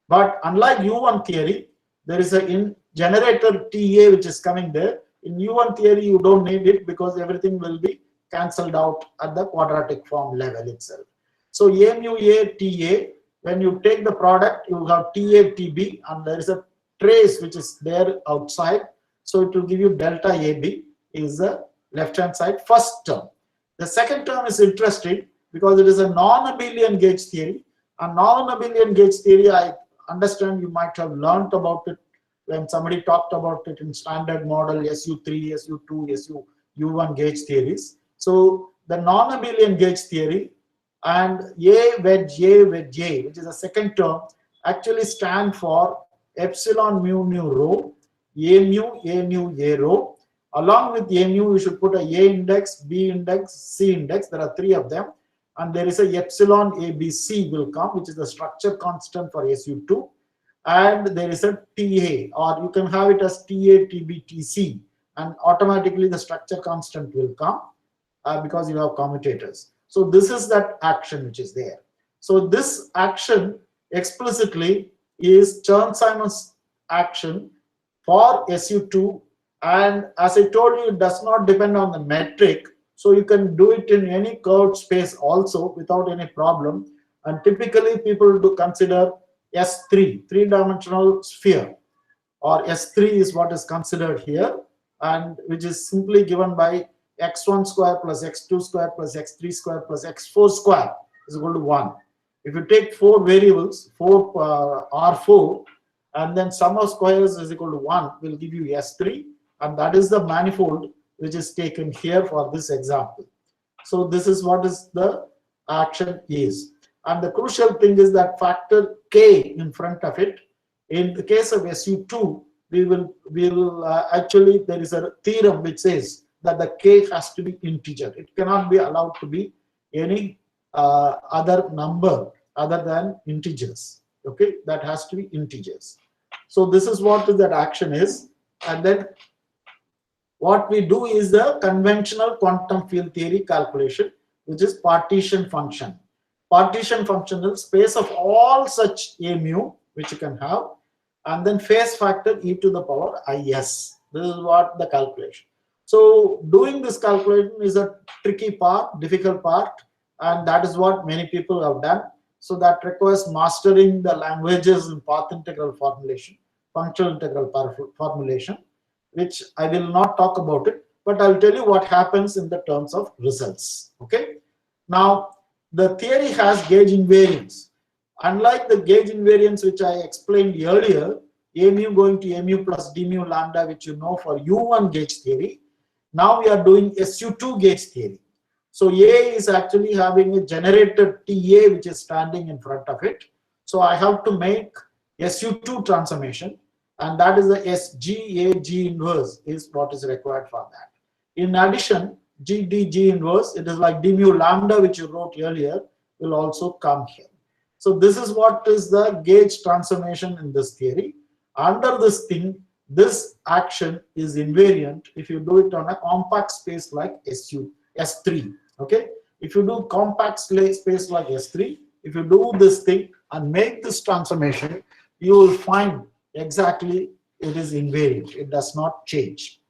But unlike U1 theory, there is a in generator TA which is coming there. In U1 theory, you don't need it because everything will be cancelled out at the quadratic form level itself. So A mu A TA, when you take the product, you have TA TB, and there is a trace which is there outside. So it will give you delta AB is the left hand side first term. The second term is interesting because it is a non-abelian gauge theory. A non-abelian gauge theory, I understand you might have learnt about it when somebody talked about it in standard model SU3, SU2, U1 gauge theories. So the non-abelian gauge theory and A wedge, which is the second term, actually stand for epsilon mu nu rho, A nu, A rho. Along with A mu, you should put a A index, B index, C index. There are 3 of them. And there is a epsilon ABC will come, which is the structure constant for SU2. And there is a TA, or you can have it as TA, TB, TC. And automatically the structure constant will come because you have commutators. So this is that action which is there. So this action explicitly is Chern-Simons action for SU2, and as I told you, it does not depend on the metric, so you can do it in any curved space also without any problem. And typically people do consider S3, 3-dimensional sphere, or S3 is what is considered here, and which is simply given by x1 square plus x2 square plus x3 square plus x4 square is equal to 1. If you take 4 variables, R4, and then sum of squares is equal to 1, will give you S3, and that is the manifold which is taken here for this example. So this is what is the action is. And the crucial thing is that factor K in front of it. In the case of SU2, we will actually, there is a theorem which says that the K has to be integer. It cannot be allowed to be any other number other than integers. Okay, that has to be integers. So this is what that action is. And then what we do is the conventional quantum field theory calculation, which is partition function. Partition function is space of all such A mu, which you can have, and then phase factor e to the power is. This is what the calculation. So doing this calculation is a tricky part, difficult part, and that is what many people have done. So that requires mastering the languages in path integral formulation, functional integral formulation, which I will not talk about it, but I'll tell you what happens in the terms of results. Okay. Now, the theory has gauge invariance. Unlike the gauge invariance which I explained earlier, A mu going to A mu plus D mu lambda, which you know for U1 gauge theory, now we are doing SU2 gauge theory. So A is actually having a generated TA which is standing in front of it. So I have to make SU2 transformation, and that is the SGAG inverse is what is required for that. In addition, GDG inverse, it is like d mu lambda which you wrote earlier, will also come here. So this is what is the gauge transformation in this theory. Under this thing, this action is invariant if you do it on a compact space like S3. Okay, if you do compact space like S3, if you do this thing and make this transformation, you will find exactly it is invariant. It does not change.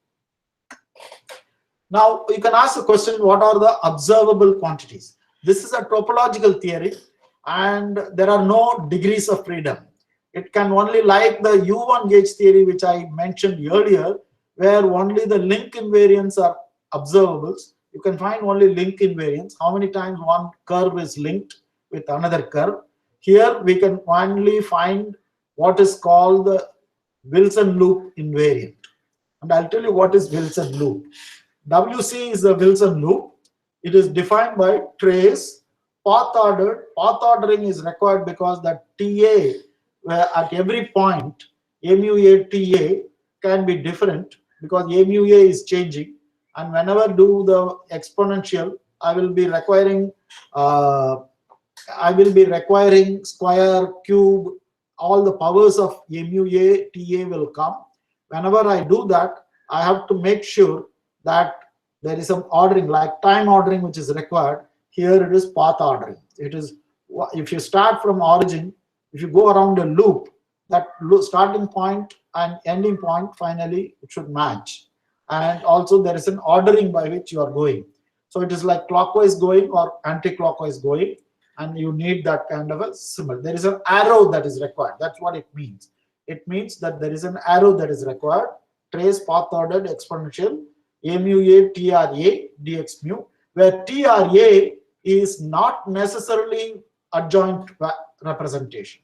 Now you can ask the question, what are the observable quantities? This is a topological theory, and there are no degrees of freedom. It can only, like the U1 gauge theory which I mentioned earlier, where only the link invariants are observables. You can find only link invariants, how many times one curve is linked with another curve. Here we can finally find what is called the Wilson loop invariant. And I'll tell you what is Wilson loop. WC is the Wilson loop. It is defined by trace, path ordered. Path ordering is required because the TA at every point, MUA TA can be different because MUA is changing. And whenever do the exponential, I will be requiring square, cube, all the powers of MUA TA will come. Whenever I do that, I have to make sure that there is some ordering, like time ordering, which is required. Here it is path ordering. It is, if you start from origin, if you go around a loop, that starting point and ending point, finally it should match. And also there is an ordering by which you are going. So it is like clockwise going or anti-clockwise going, and you need that kind of a symbol. There is an arrow that is required. That's what it means. It means that there is an arrow that is required. Trace, path ordered, exponential, MUA, TRA, dx mu, where TRA is not necessarily adjoint representation.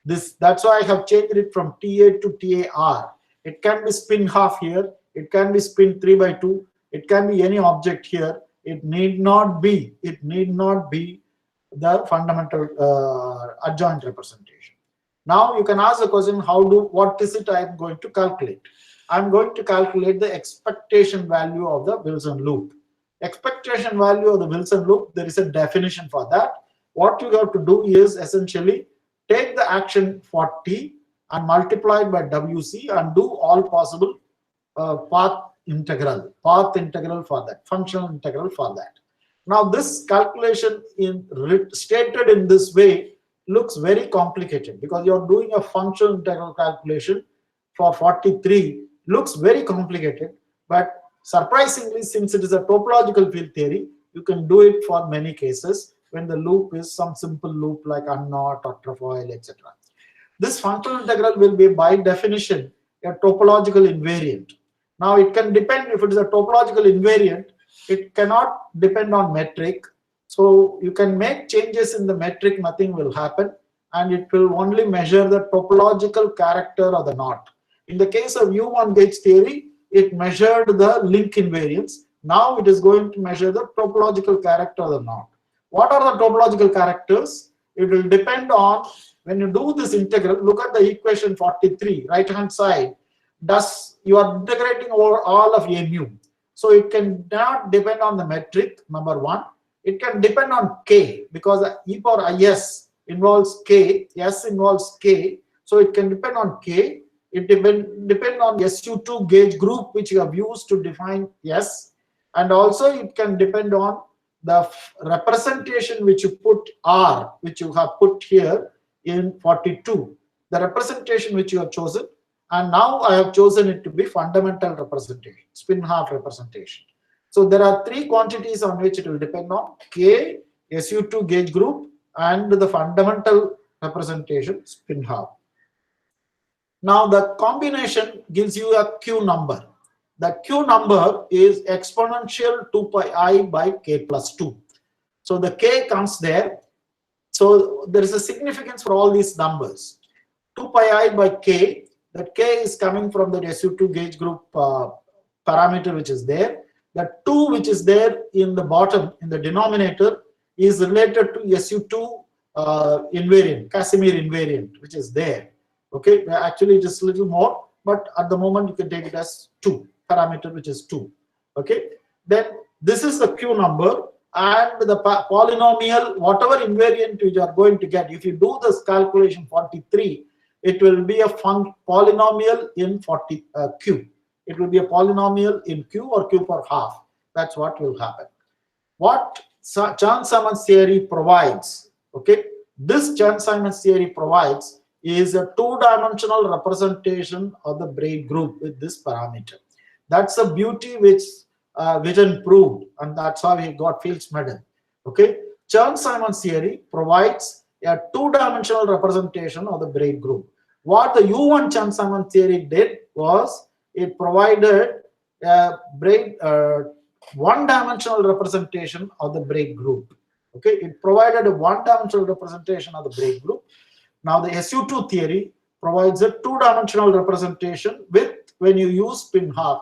That's why I have changed it from TA to TAR. It can be spin half here. It can be spin 3/2. It can be any object here. It need not be the fundamental adjoint representation. Now you can ask the question, what is it I am going to calculate? I'm going to calculate the expectation value of the Wilson loop. Expectation value of the Wilson loop, there is a definition for that. What you have to do is essentially take the action for t and multiply it by WC and do all possible path integral for that, functional integral for that. Now this calculation stated in this way looks very complicated because you're doing a functional integral calculation for 43, looks very complicated, but surprisingly, since it is a topological field theory, you can do it for many cases when the loop is some simple loop like unknot or trefoil, etc. This functional integral will be by definition a topological invariant. Now it can depend, if it is a topological invariant, it cannot depend on metric. So you can make changes in the metric, nothing will happen, and it will only measure the topological character of the knot. In the case of U1 gauge theory, it measured the link invariance. Now it is going to measure the topological character of the knot. What are the topological characters? It will depend on, when you do this integral, look at the equation 43, right hand side. You are integrating over all of a mu. So it can not depend on the metric, number one. It can depend on k because e power is involves k, s involves k. So it can depend on k. It depend on SU2 gauge group which you have used to define S, and also it can depend on the representation which you put R, which you have put here in 42. the representation which you have chosen, and now I have chosen it to be fundamental representation, spin half representation. So there are three quantities on which it will depend on: K, SU2 gauge group, and the fundamental representation, spin half. Now the combination gives you a Q number. The Q number is exponential 2 pi I by K plus 2. So the K comes there. So there is a significance for all these numbers. 2 pi I by K, that K is coming from the SU2 gauge group parameter which is there. The 2 which is there in the bottom, in the denominator, is related to SU2 invariant, Casimir invariant, which is there. Okay, actually it is a little more, but at the moment you can take it as 2, parameter which is 2. Okay, then this is the Q number, and the polynomial, whatever invariant you are going to get, if you do this calculation 43, it will be a polynomial in Q. It will be a polynomial in Q or Q per half. That's what will happen. What Chern-Simons theory provides, okay, this Chern-Simons theory provides is a two-dimensional representation of the braid group with this parameter. That's the beauty which Vision proved, and that's how he got Fields Medal. Okay, Chern-Simons theory provides a two-dimensional representation of the braid group. What the U1 Chern-Simons theory did was it provided a braid one-dimensional representation of the braid group. Okay, it provided a one-dimensional representation of the braid group. Now the SU2 theory provides a two-dimensional representation with, when you use spin half,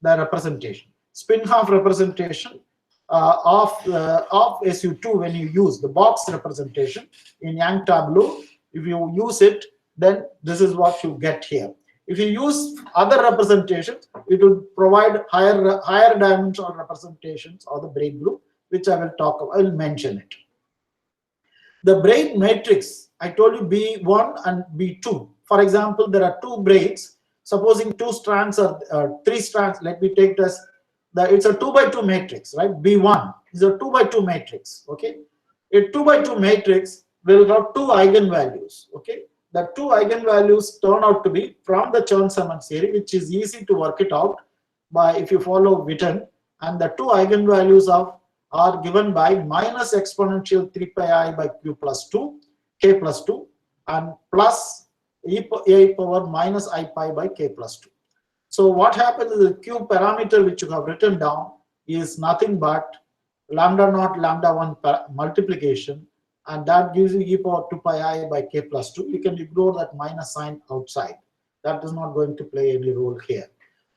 the representation. Spin half representation of SU2, when you use the box representation in Young tableau, if you use it, then this is what you get here. If you use other representations, it will provide higher dimensional representations of the braid group, which I will talk about. I will mention it. The braid matrix, I told you B1 and B2. For example, there are two braids. Supposing two strands or three strands, let me take this. It's a 2 by 2 matrix, right? B1 is a 2 by 2 matrix. Okay, a 2 by 2 matrix will have two eigenvalues. Okay, the two eigenvalues turn out to be from the Chern-Simons theory, which is easy to work it out by if you follow Witten, and the two eigenvalues are given by minus exponential 3 pi I by Q plus 2, K plus 2, and plus e power minus I pi by K plus 2. So what happens is the Q parameter which you have written down is nothing but lambda naught lambda 1 multiplication, and that gives you e power 2 pi I by K plus 2. You can ignore that minus sign outside. That is not going to play any role here.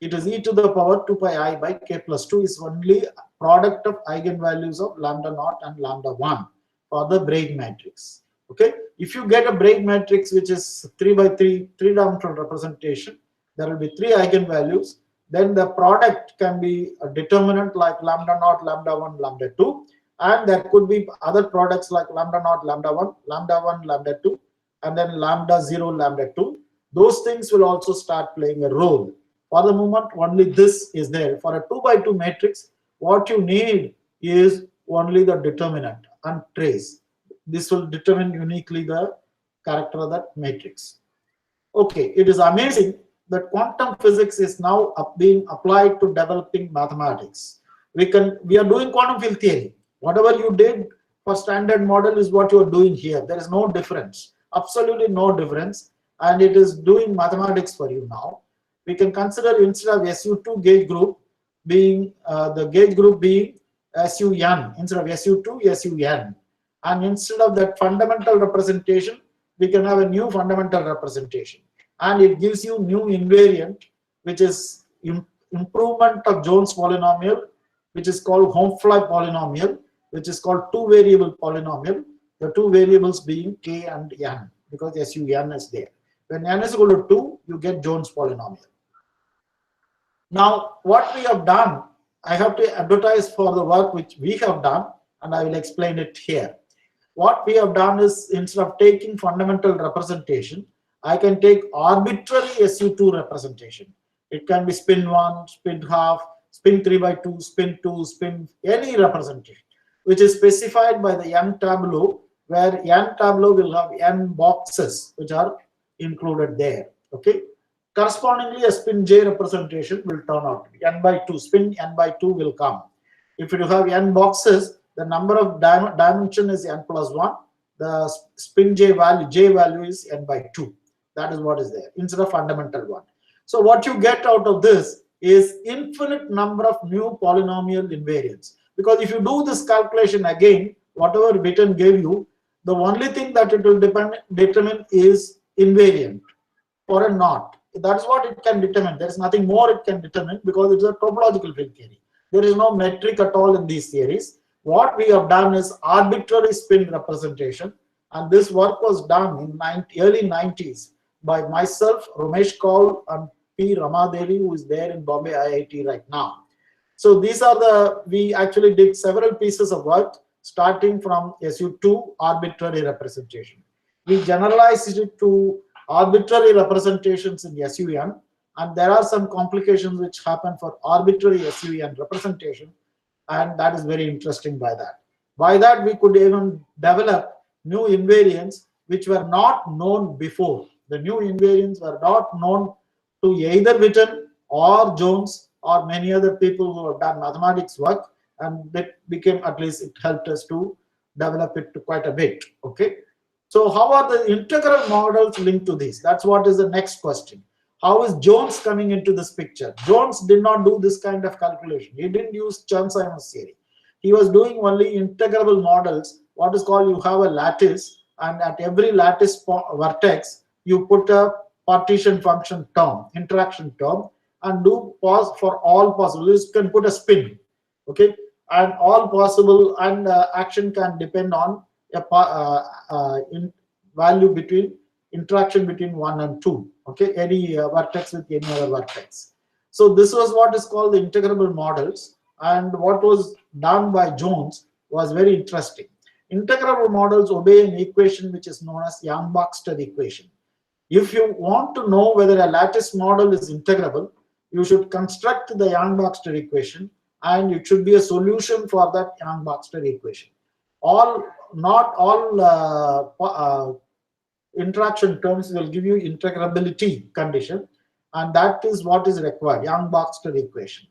It is e to the power 2 pi I by K plus 2 is only product of eigenvalues of lambda naught and lambda 1 for the braid matrix. Okay, if you get a braid matrix which is 3 by 3 three-dimensional representation, there will be three eigenvalues. Then the product can be a determinant like lambda naught, lambda 1, lambda 2, and there could be other products like lambda naught, lambda 1, lambda 2, and then lambda 0, lambda 2. Those things will also start playing a role. For the moment, only this is there. For a 2 by 2 matrix, what you need is only the determinant and trace. This will determine uniquely the character of that matrix. Okay, it is amazing that quantum physics is now being applied to developing mathematics. We are doing quantum field theory. Whatever you did for standard model is what you are doing here. There is no difference, absolutely no difference, and it is doing mathematics for you now. We can consider instead of SU2 gauge group being the gauge group being SUN instead of SU2 SUN, and instead of that fundamental representation, we can have a new fundamental representation, and it gives you new invariant, which is improvement of Jones polynomial, which is called Homfly polynomial, which is called two-variable polynomial. The two variables being K and N, because SUN is there. When N is equal to 2, you get Jones polynomial. Now, what we have done, I have to advertise for the work which we have done, and I will explain it here. What we have done is, instead of taking fundamental representation, I can take arbitrary SU2 representation. It can be spin 1, spin half, spin 3 by 2, spin 2, spin any representation, which is specified by the Young tableau, where Young tableau will have n boxes, which are included there. Okay. Correspondingly, a spin j representation will turn out to be n by 2. Spin n by 2 will come. If you have n boxes, the number of dimension is n plus 1. The spin j value is n by 2. That is what is there instead of fundamental one. So what you get out of this is infinite number of new polynomial invariants. Because if you do this calculation again, whatever Witten gave you, the only thing that it will determine is invariant or a knot. That is what it can determine. There is nothing more it can determine because it is a topological field theory. There is no metric at all in these theories. What we have done is arbitrary spin representation, and this work was done in early 90s by myself, Ramesh Kaul, and P. Ramadevi, who is there in Bombay IIT right now. So these are we actually did several pieces of work starting from SU2 arbitrary representation. We generalized it to arbitrary representations in SUN, and there are some complications which happen for arbitrary SUN representation, and that is very interesting by that. By that, we could even develop new invariants which were not known before. The new invariants were not known to either Witten or Jones or many other people who have done mathematics work, and that became, at least it helped us to develop it to quite a bit. Okay. So how are the integral models linked to this? That's what is the next question. How is Jones coming into this picture? Jones did not do this kind of calculation. He didn't use Chern-Simons theory. He was doing only integrable models. What is called, you have a lattice, and at every lattice vertex, you put a partition function term, interaction term, and do pause for all possible. You can put a spin, okay, and all possible, and action can depend on a value between interaction between 1 and 2, okay, any vertex with any other vertex. So this was what is called the integrable models, and what was done by Jones was very interesting. Integrable models obey an equation which is known as Yang-Baxter equation. If you want to know whether a lattice model is integrable, you should construct the Yang-Baxter equation, and it should be a solution for that Yang-Baxter equation. Not all interaction terms will give you integrability condition, and that is what is required, Yang-Baxter equation.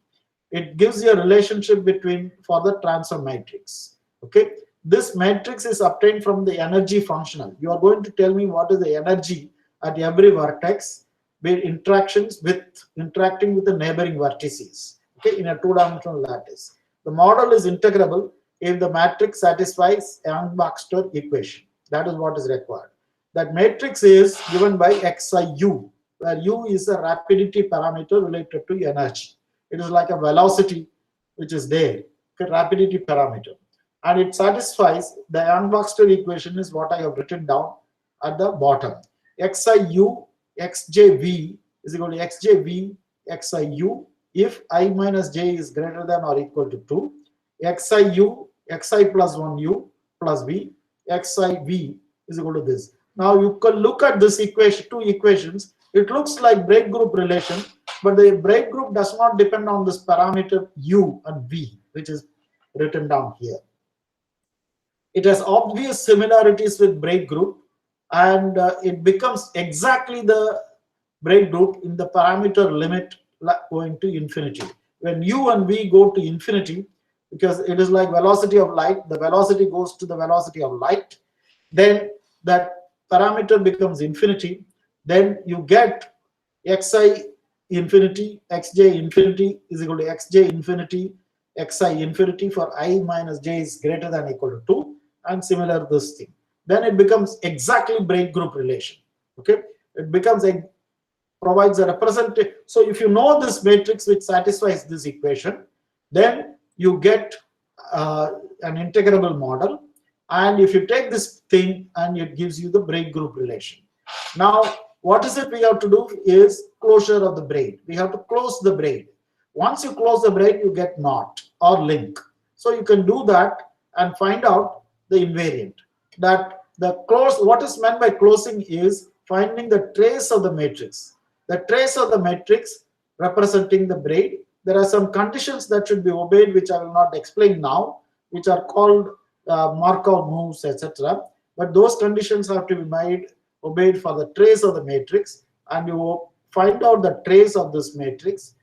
It gives you a relationship between for the transfer matrix. Okay, this matrix is obtained from the energy functional. You are going to tell me what is the energy at every vertex with interacting with the neighboring vertices, okay, in a two-dimensional lattice. The model is integrable if the matrix satisfies Yang-Baxter equation. That is what is required. That matrix is given by XIU, where U is a rapidity parameter related to energy. It is like a velocity which is there, a rapidity parameter, and it satisfies the Yang-Baxter equation is what I have written down at the bottom. XIU xjv is equal to xjv xiu if I minus j is greater than or equal to 2, xiu xi plus 1u plus v, xiv is equal to this. Now you can look at this equation, two equations. It looks like break group relation, but the break group does not depend on this parameter u and v, which is written down here. It has obvious similarities with break group, and it becomes exactly the break group in the parameter limit going to infinity. When u and v go to infinity, because it is like velocity of light, the velocity goes to the velocity of light, then that parameter becomes infinity. Then you get xi infinity, xj infinity is equal to xj infinity, xi infinity for I minus j is greater than or equal to 2, and similar this thing. Then it becomes exactly break group relation. Okay, it becomes provides a representative. So if you know this matrix which satisfies this equation, then you get an integrable model. And if you take this thing, and it gives you the break group relation. Now, what is it we have to do is closure of the braid. We have to close the braid. Once you close the braid, you get knot or link. So you can do that and find out the invariant. That the close, what is meant by closing is finding the trace of the matrix. The trace of the matrix representing the braid. There are some conditions that should be obeyed, which I will not explain now, which are called Markov moves, etc. But those conditions have to be made obeyed for the trace of the matrix, and you find out the trace of this matrix.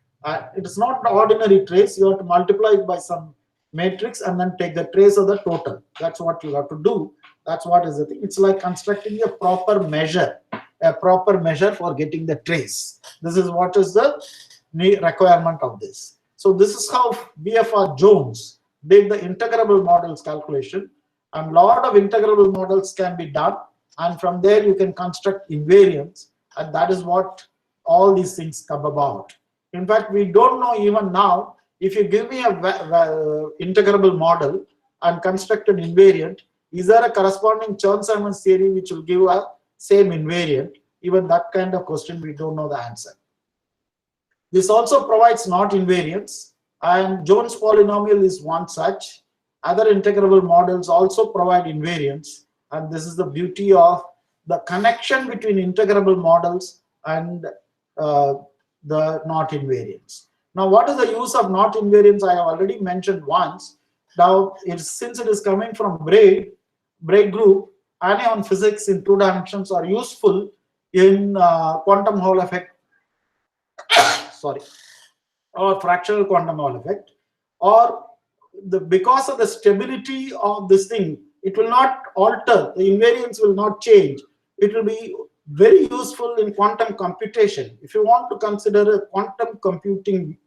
It is not the ordinary trace. You have to multiply it by some matrix and then take the trace of the total. That's what you have to do. That's what is the thing. It's like constructing a proper measure for getting the trace. This is what is the requirement of this. So this is how BFR Jones did the integrable models calculation, and lot of integrable models can be done, and from there you can construct invariants, and that is what all these things come about. In fact, we don't know even now, if you give me a integrable model and construct an invariant, is there a corresponding Chern-Simons theory which will give a same invariant? Even that kind of question, we don't know the answer. This also provides knot invariants, and Jones polynomial is one such. Other integrable models also provide invariants, and this is the beauty of the connection between integrable models and the knot invariants. Now, what is the use of knot invariants? I have already mentioned once. Now, since it is coming from braid group, anion physics in 2 dimensions are useful in quantum Hall effect, or fractional quantum Hall effect, or because of the stability of this thing, it will not alter, the invariance will not change. It will be very useful in quantum computation. If you want to consider a quantum computing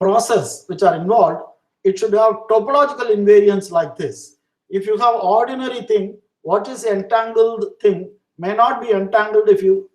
process which are involved, it should have topological invariance like this. If you have ordinary thing, what is entangled thing may not be entangled if you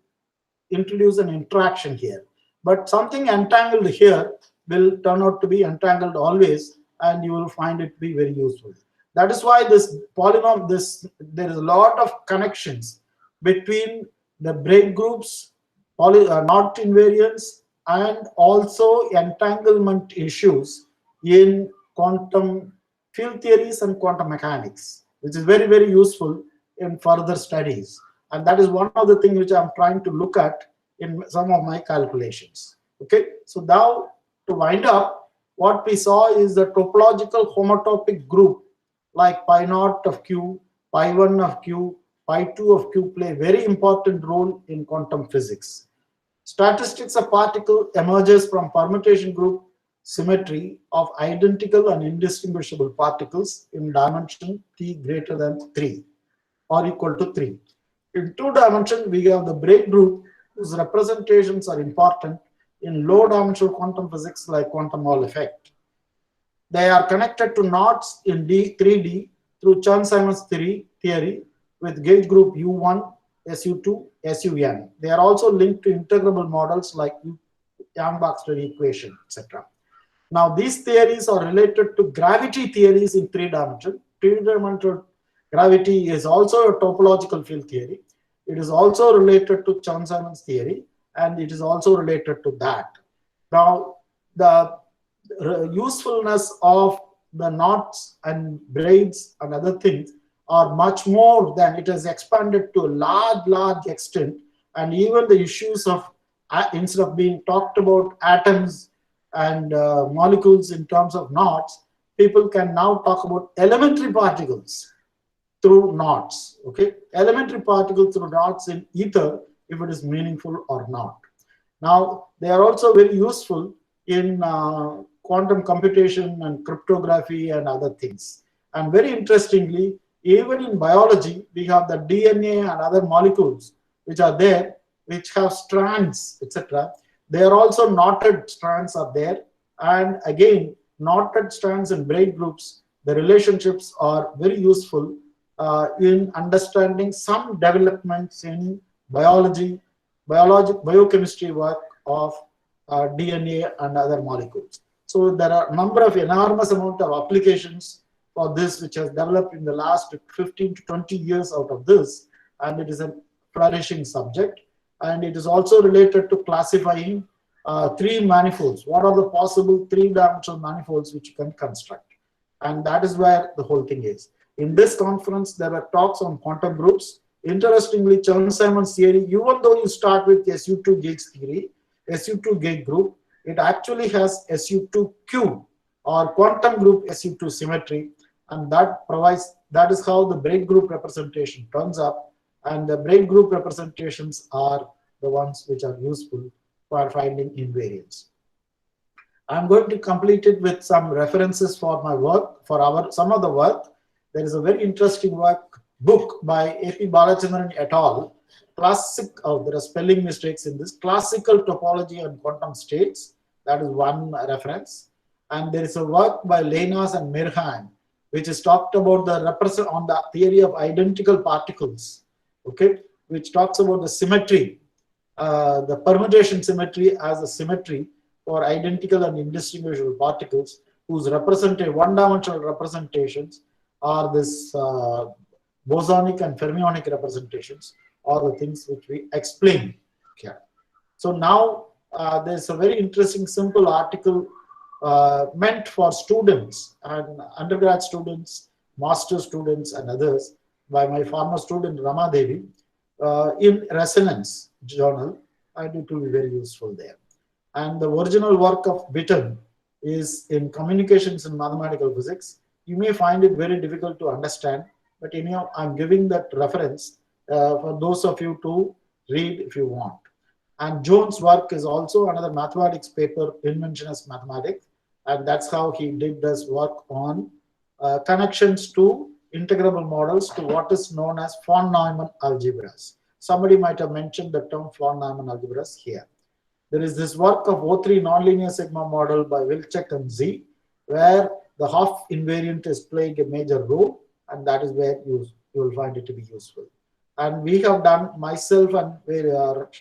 introduce an interaction here, but something entangled here will turn out to be entangled always, and you will find it to be very useful. That is why this polynomial, there is a lot of connections between the braid groups, knot invariance, and also entanglement issues in quantum field theories and quantum mechanics, which is very, very useful in further studies. And that is one of the things which I'm trying to look at in some of my calculations. Okay, so now to wind up, what we saw is the topological homotopic group like pi naught of q, pi 1 of q, pi 2 of q play a very important role in quantum physics. Statistics of particle emerges from permutation group symmetry of identical and indistinguishable particles in dimension t greater than 3 or equal to 3. In 2 dimensions, we have the braid group whose representations are important in low dimensional quantum physics like quantum Hall effect. They are connected to knots in 3D through Chern-Simons theory with gauge group U1, SU2, SUN. They are also linked to integrable models like Yang-Baxter equation, etc. Now, these theories are related to gravity theories in 3 dimensions. 3-dimensional gravity is also a topological field theory. It is also related to Chern-Simons theory, and it is also related to that. Now, the usefulness of the knots and braids and other things are much more than it has expanded to a large extent, and even the issues of instead of being talked about atoms and molecules in terms of knots, people can now talk about elementary particles through knots. Okay, elementary particles through knots in ether, if it is meaningful or not. Now, they are also very useful in quantum computation and cryptography and other things. And very interestingly, even in biology, we have the DNA and other molecules which are there, which have strands, etc. They are also knotted strands are there. And again, knotted strands and braid groups, the relationships are very useful in understanding some developments in biology, biochemistry work of DNA and other molecules. So there are a number of enormous amount of applications for this, which has developed in the last 15 to 20 years out of this, and it is a flourishing subject. And it is also related to classifying 3 manifolds. What are the possible 3-dimensional manifolds which you can construct? And that is where the whole thing is. In this conference, there were talks on quantum groups. Interestingly, Chern-Simons theory, even though you start with SU2 gauge theory, SU2 gauge group, it actually has SU2Q or quantum group SU2 symmetry, and that provides, that is how the braid group representation turns up. And the braid group representations are the ones which are useful for finding invariance. I'm going to complete it with some references for my work, for some of the work. There is a very interesting book by A.P. Balachandran et al. There are spelling mistakes in this. Classical Topology and Quantum States. That is one reference. And there is a work by Lenas and Mirhan, which is talked about on the theory of identical particles, okay, which talks about the symmetry, the permutation symmetry as a symmetry for identical and indistinguishable particles whose one-dimensional representations are this bosonic and fermionic representations, are the things which we explain here. So now there's a very interesting simple article meant for students and undergrad students, master students and others by my former student Rama Devi in Resonance journal, and it will be very useful there. And the original work of Witten is in Communications in Mathematical Physics. You may find it very difficult to understand, but anyhow, I'm giving that reference for those of you to read if you want. And Jones' work is also another mathematics paper, Inventionist Mathematics, and that's how he did this work on connections to integrable models to what is known as von Neumann algebras. Somebody might have mentioned the term von Neumann algebras here. There is this work of O3 nonlinear sigma model by Wilczek and Z, where the half invariant is playing a major role, and that is where you will find it to be useful. And we have done, myself and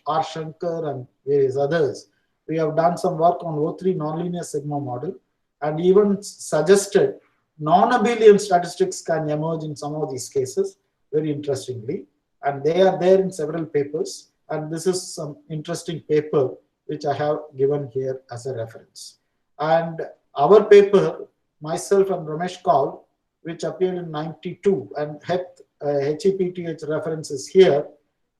R. Shankar and various others, we have done some work on O3 nonlinear sigma model and even suggested non-abelian statistics can emerge in some of these cases, very interestingly. And they are there in several papers. And this is some interesting paper which I have given here as a reference. And our paper, myself and Ramesh Kaul, which appeared in '92, and HEPTH reference is here.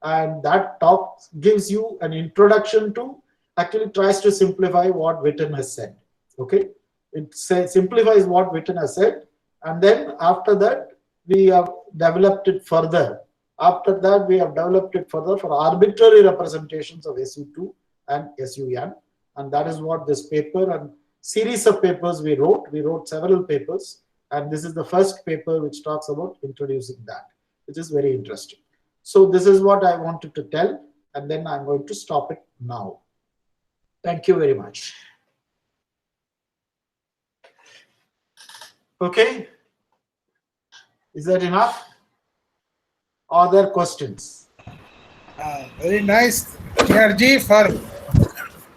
And that talk gives you an introduction to, actually tries to simplify what Witten has said. Okay, it simplifies what Witten has said, and then after that we have developed it further. After that we have developed it further for arbitrary representations of SU2 and SUN, and that is what this paper and series of papers we wrote. We wrote several papers, and this is the first paper which talks about introducing that, which is very interesting. So this is what I wanted to tell, and then I'm going to stop it now. Thank you very much. Okay, is that enough? Are there questions? Very nice, TRG, for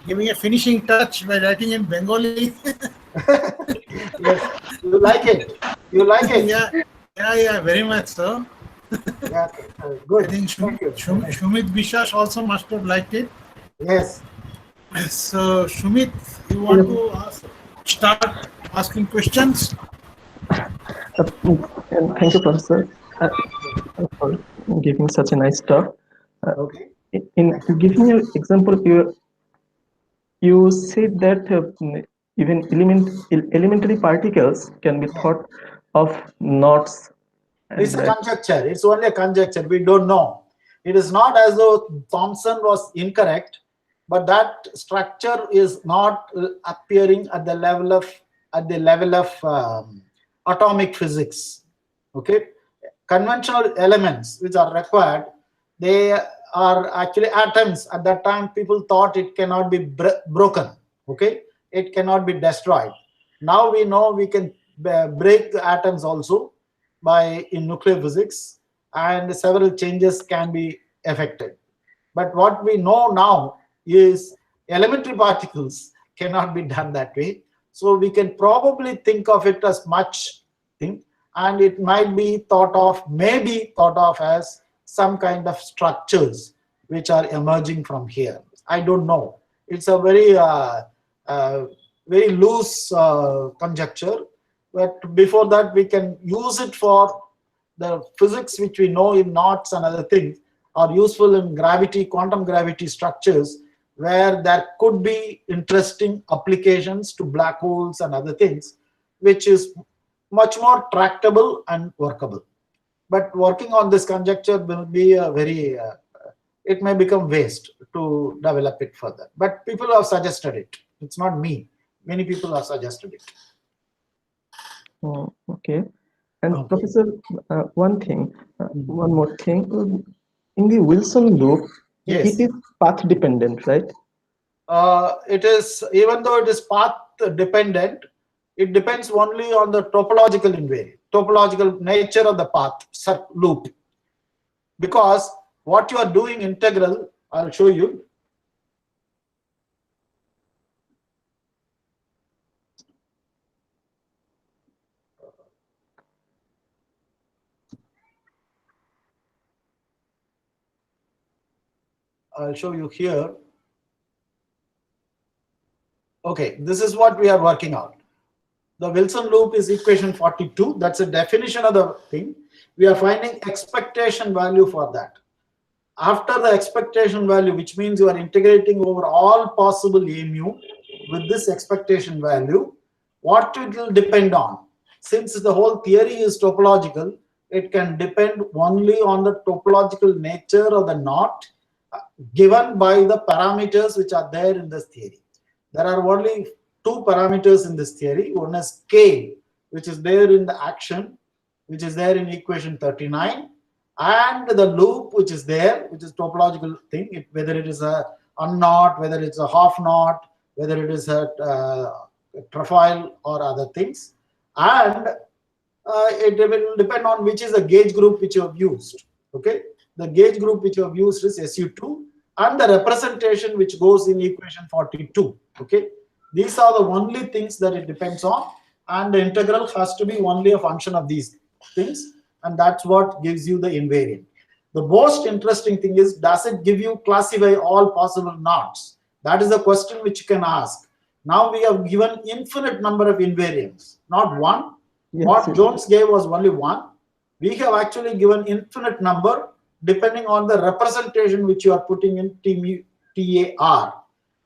giving a finishing touch by writing in Bengali. Yes, you like it? You like it? Yeah, very much so. Yeah, good. I think Shumit Bishas also must have liked it. Yes. So, Shumit, you want to start asking questions? Thank you, Professor, for giving such a nice talk. Okay. In giving your example, you said that even elementary particles can be thought of knots. It's a conjecture. It's only a conjecture. We don't know. It is not as though Thomson was incorrect, but that structure is not appearing at the level of atomic physics. Okay, conventional elements which are required, they are actually atoms. At that time, people thought it cannot be broken. Okay, it cannot be destroyed. Now we know we can break the atoms also in nuclear physics, and several changes can be effected. But what we know now is elementary particles cannot be done that way. So we can probably think of it as much thing, and it might be maybe thought of as some kind of structures which are emerging from here. I don't know. It's a very very loose conjecture, but before that we can use it for the physics which we know in knots and other things are useful in gravity, quantum gravity structures, where there could be interesting applications to black holes and other things, which is much more tractable and workable. but working on this conjecture will be a very, it may become waste to develop it further. But people have suggested it. It's not me. Many people have suggested it. Oh, okay. And Okay. Professor, one more thing. In the Wilson loop, Yes. it is path dependent, right? It is, even though it is path dependent, it depends only on the topological invariant, topological nature of the path loop. Because what you are doing integral, I'll show you. I'll show you here. Okay, this is what we are working out. The Wilson loop is equation 42. That's a definition of the thing. We are finding expectation value for that. After the expectation value, which means you are integrating over all possible a mu with this expectation value, what it will depend on. Since the whole theory is topological, it can depend only on the topological nature of the knot given by the parameters which are there in this theory. There are only two parameters in this theory. One is K, which is there in the action, which is there in equation 39, and the loop, which is there, which is topological thing, whether it is a unknot, whether it's a half knot, whether it is a profile or other things. And it will depend on which is the gauge group which you have used. Okay, the gauge group which you have used is SU2, and the representation which goes in equation 42. Okay, these are the only things that it depends on, and the integral has to be only a function of these things, and that's what gives you the invariant. The most interesting thing is, does it give you classify all possible knots? That is a question which you can ask. Now we have given infinite number of invariants, not one. Yes, What yes. Jones gave was only one. We have actually given infinite number depending on the representation which you are putting in TAR.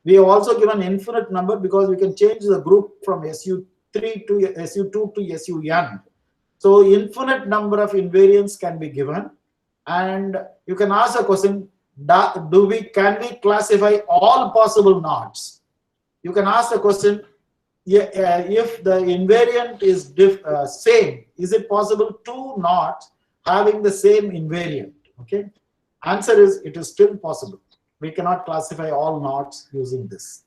We have also given infinite number because we can change the group from SU3 to SU2 to SUN. So infinite number of invariants can be given, and you can ask a question: can we classify all possible knots? You can ask the question: if the invariant is same, is it possible two knots having the same invariant? Okay, answer is it is still possible. We cannot classify all knots using this.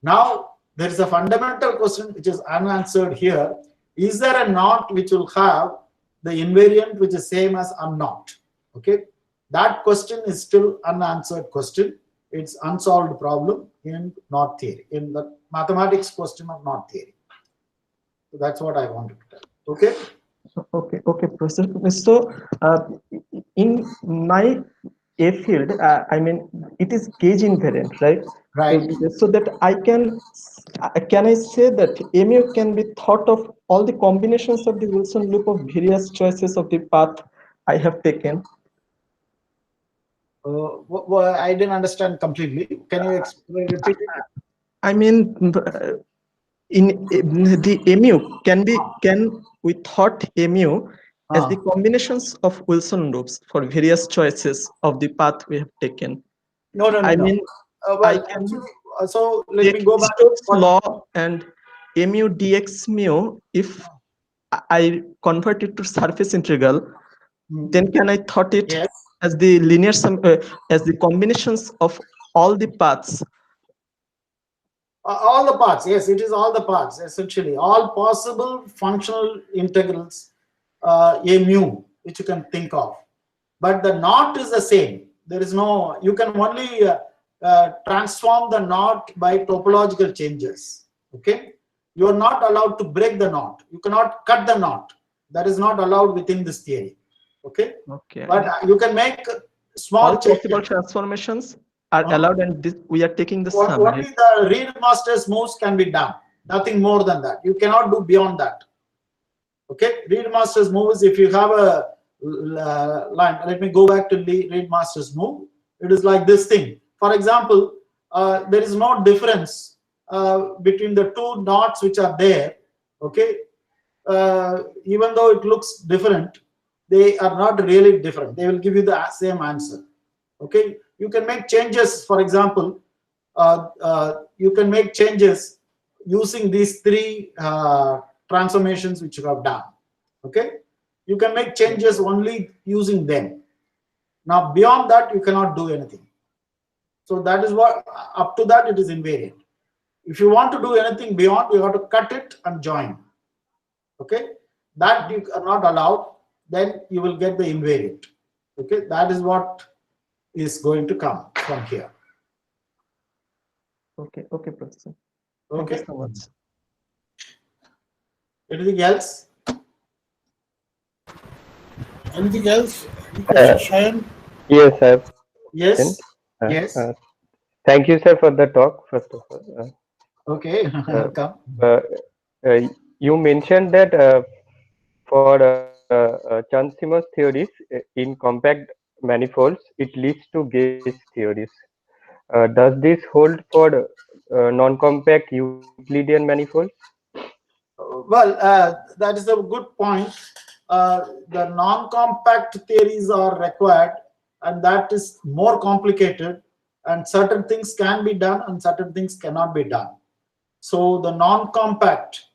Now there is a fundamental question which is unanswered here. Is there a knot which will have the invariant which is same as unknot? Okay, that question is still unanswered question. It's unsolved problem in knot theory, in the mathematics question of knot theory. So that's what I wanted to tell. Okay. Okay, Professor. So, in my A field, I mean, it is gauge invariant, right? Right. So that can I say that mu can be thought of all the combinations of the Wilson loop of various choices of the path I have taken? I didn't understand completely. Can you repeat it? I mean, in the mu can we thought mu as the combinations of Wilson loops for various choices of the path we have taken. No. I mean, well, actually, so let me go back. Stokes' law and mu dx mu. If I convert it to surface integral, then can I thought it Yes. as the linear sum, as the combinations of all the paths? All the parts, yes, it is all the parts, essentially all possible functional integrals, a mu, which you can think of, but the knot is the same. There is no, you can only transform the knot by topological changes. Okay, you are not allowed to break the knot. You cannot cut the knot. That is not allowed within this theory. Okay, but you can make small all possible transformations are allowed, and this, we are taking the sum. Only the read master's moves can be done. Nothing more than that. You cannot do beyond that. Okay, read master's moves. If you have a line, let me go back to the read master's move. It is like this thing. For example, there is no difference between the two knots which are there. Okay, even though it looks different, they are not really different. They will give you the same answer. Okay, you can make changes. For example, you can make changes using these three transformations which you have done. Okay, you can make changes only using them. Now beyond that you cannot do anything. So that is what, up to that it is invariant. If you want to do anything beyond, you have to cut it and join. Okay, that you are not allowed, then you will get the invariant. Okay, that is what is going to come from here. Okay, Professor. Okay. Thank you so much. Anything else? Anything else? Any questions, Shayan? Yes, I have. Yes. Uh, Yes. Thank you, sir, for the talk, first of all. Okay. Welcome. You mentioned that for Chern-Simons theories in compact manifolds, it leads to gauge theories. Does this hold for non-compact Euclidean manifolds? Well, that is a good point. The non-compact theories are required, and that is more complicated, and certain things can be done and certain things cannot be done. So the non-compact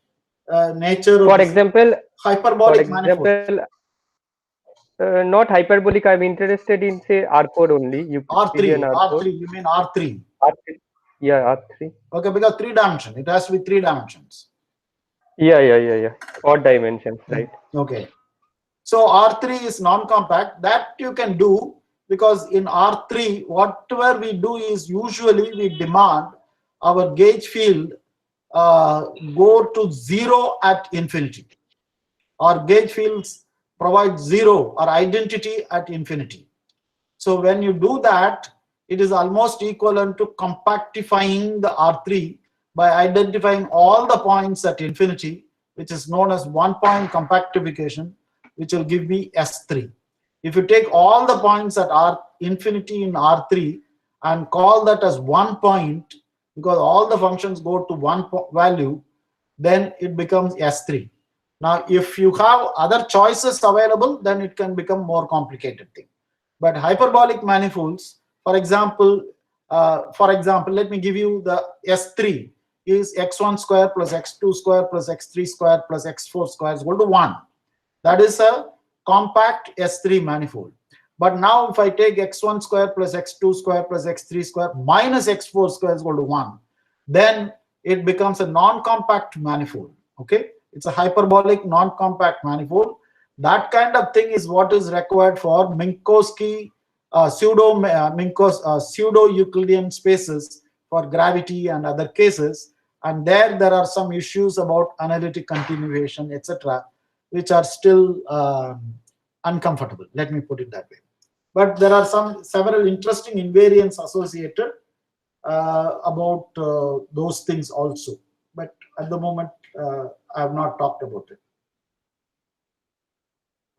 nature of For example, hyperbolic manifold. not hyperbolic. I'm interested in, say, R4 only. Euclidean R4. R3, you mean R3? R3. Yeah, R3. Okay, because 3 dimension, it has to be 3 dimensions. Yeah. Odd dimensions, right? Okay. So R3 is non-compact. That you can do, because in R3, whatever we do is usually we demand our gauge field go to 0 at infinity. Our gauge fields provide 0 or identity at infinity. So when you do that, it is almost equivalent to compactifying the R3 by identifying all the points at infinity, which is known as one-point compactification, which will give me S3. If you take all the points at R infinity in R3 and call that as 1 point, because all the functions go to one value, then it becomes S3. Now, if you have other choices available, then it can become more complicated thing. But hyperbolic manifolds, for example, let me give you the S3 is x1 square plus x2 square plus x3 square plus x4 square is equal to 1. That is a compact S3 manifold. But now if I take x1 square plus x2 square plus x3 square minus x4 square is equal to 1, then it becomes a non-compact manifold. Okay, it's a hyperbolic non-compact manifold. That kind of thing is what is required for Minkowski pseudo-Euclidean spaces for gravity and other cases. And there are some issues about analytic continuation, etc., which are still uncomfortable. Let me put it that way. But there are several interesting invariants associated about those things also. But at the moment, I have not talked about it.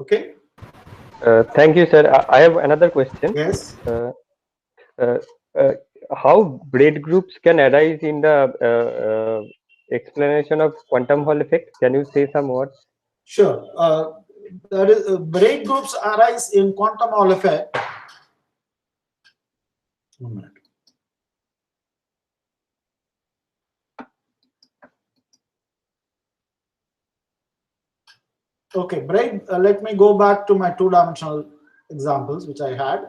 Okay. Thank you, sir. I have another question. Yes. How braid groups can arise in the explanation of quantum Hall effect? Can you say some words? Sure. That is, braid groups arise in quantum Hall effect. 1 minute. Okay, braid. Let me go back to my 2-dimensional examples which I had.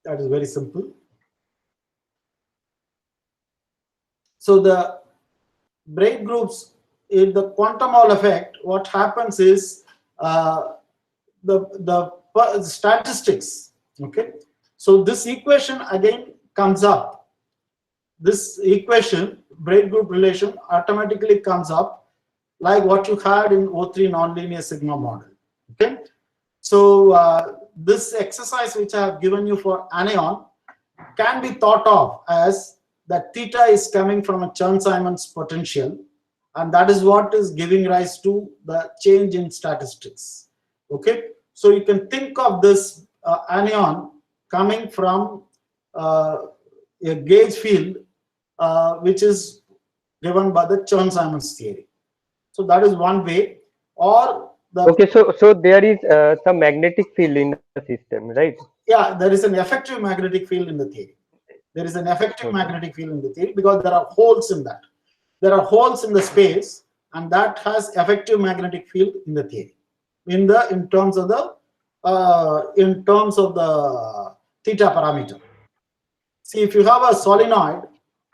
That is very simple. So the braid groups in the quantum Hall effect, what happens is the statistics. Okay, so this equation again comes up. This equation, braid group relation, automatically comes up like what you had in O3 nonlinear sigma model. Okay, so this exercise which I have given you for anion can be thought of as that theta is coming from a Chern-Simons potential, and that is what is giving rise to the change in statistics. Okay, so you can think of this anion coming from a gauge field which is given by the Chern-Simons theory. So that is one way. Or the Okay, so there is some magnetic field in the system, right? yeah, there is an effective magnetic field in the theory. There is an effective magnetic field in the theory because there are holes in that. There are holes in the space, and that has effective magnetic field in the theory. In terms of the theta parameter. See, if you have a solenoid,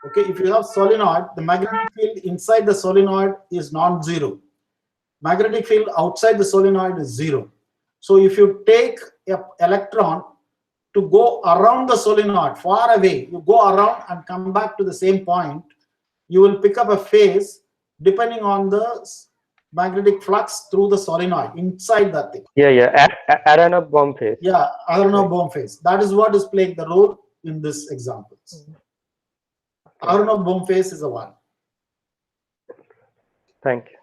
okay, if you have solenoid, the magnetic field inside the solenoid is non-zero. Magnetic field outside the solenoid is 0. So if you take an electron to go around the solenoid far away, you go around and come back to the same point, you will pick up a phase depending on the magnetic flux through the solenoid inside that thing. Yeah. Aronoff bomb phase. Yeah, Aronoff bomb phase. That is what is playing the role in this examples. Aronoff bomb phase is a one. Thank you.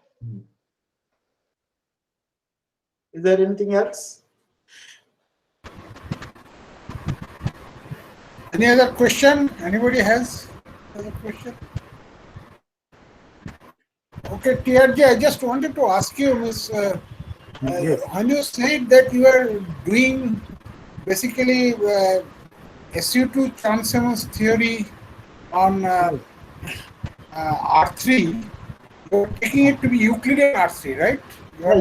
Is there anything else? Any other question? Anybody has another question? Okay, TRG, I just wanted to ask you, Ms. When you said that you are doing basically SU2 Chern-Simons theory on R3, you're taking it to be Euclidean R3, right? Yeah,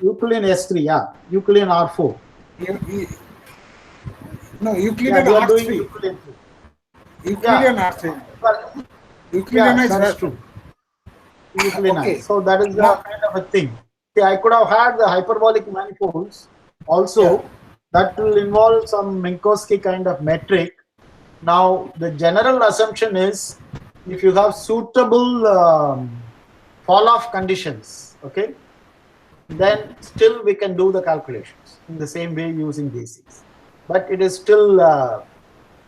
Euclidean S3, yeah. Euclidean R4. No, Euclidean Yeah, we are doing R3. Euclidean. Euclidean Yeah. R3. But, Euclidean yeah, is that's right. true. Euclidean. Okay. So that is the Now- kind of a thing. See, I could have had the hyperbolic manifolds also. Yeah. That will involve some Minkowski kind of metric. Now, the general assumption is if you have suitable fall-off conditions, okay, then still we can do the calculations in the same way using DCs. But it is still a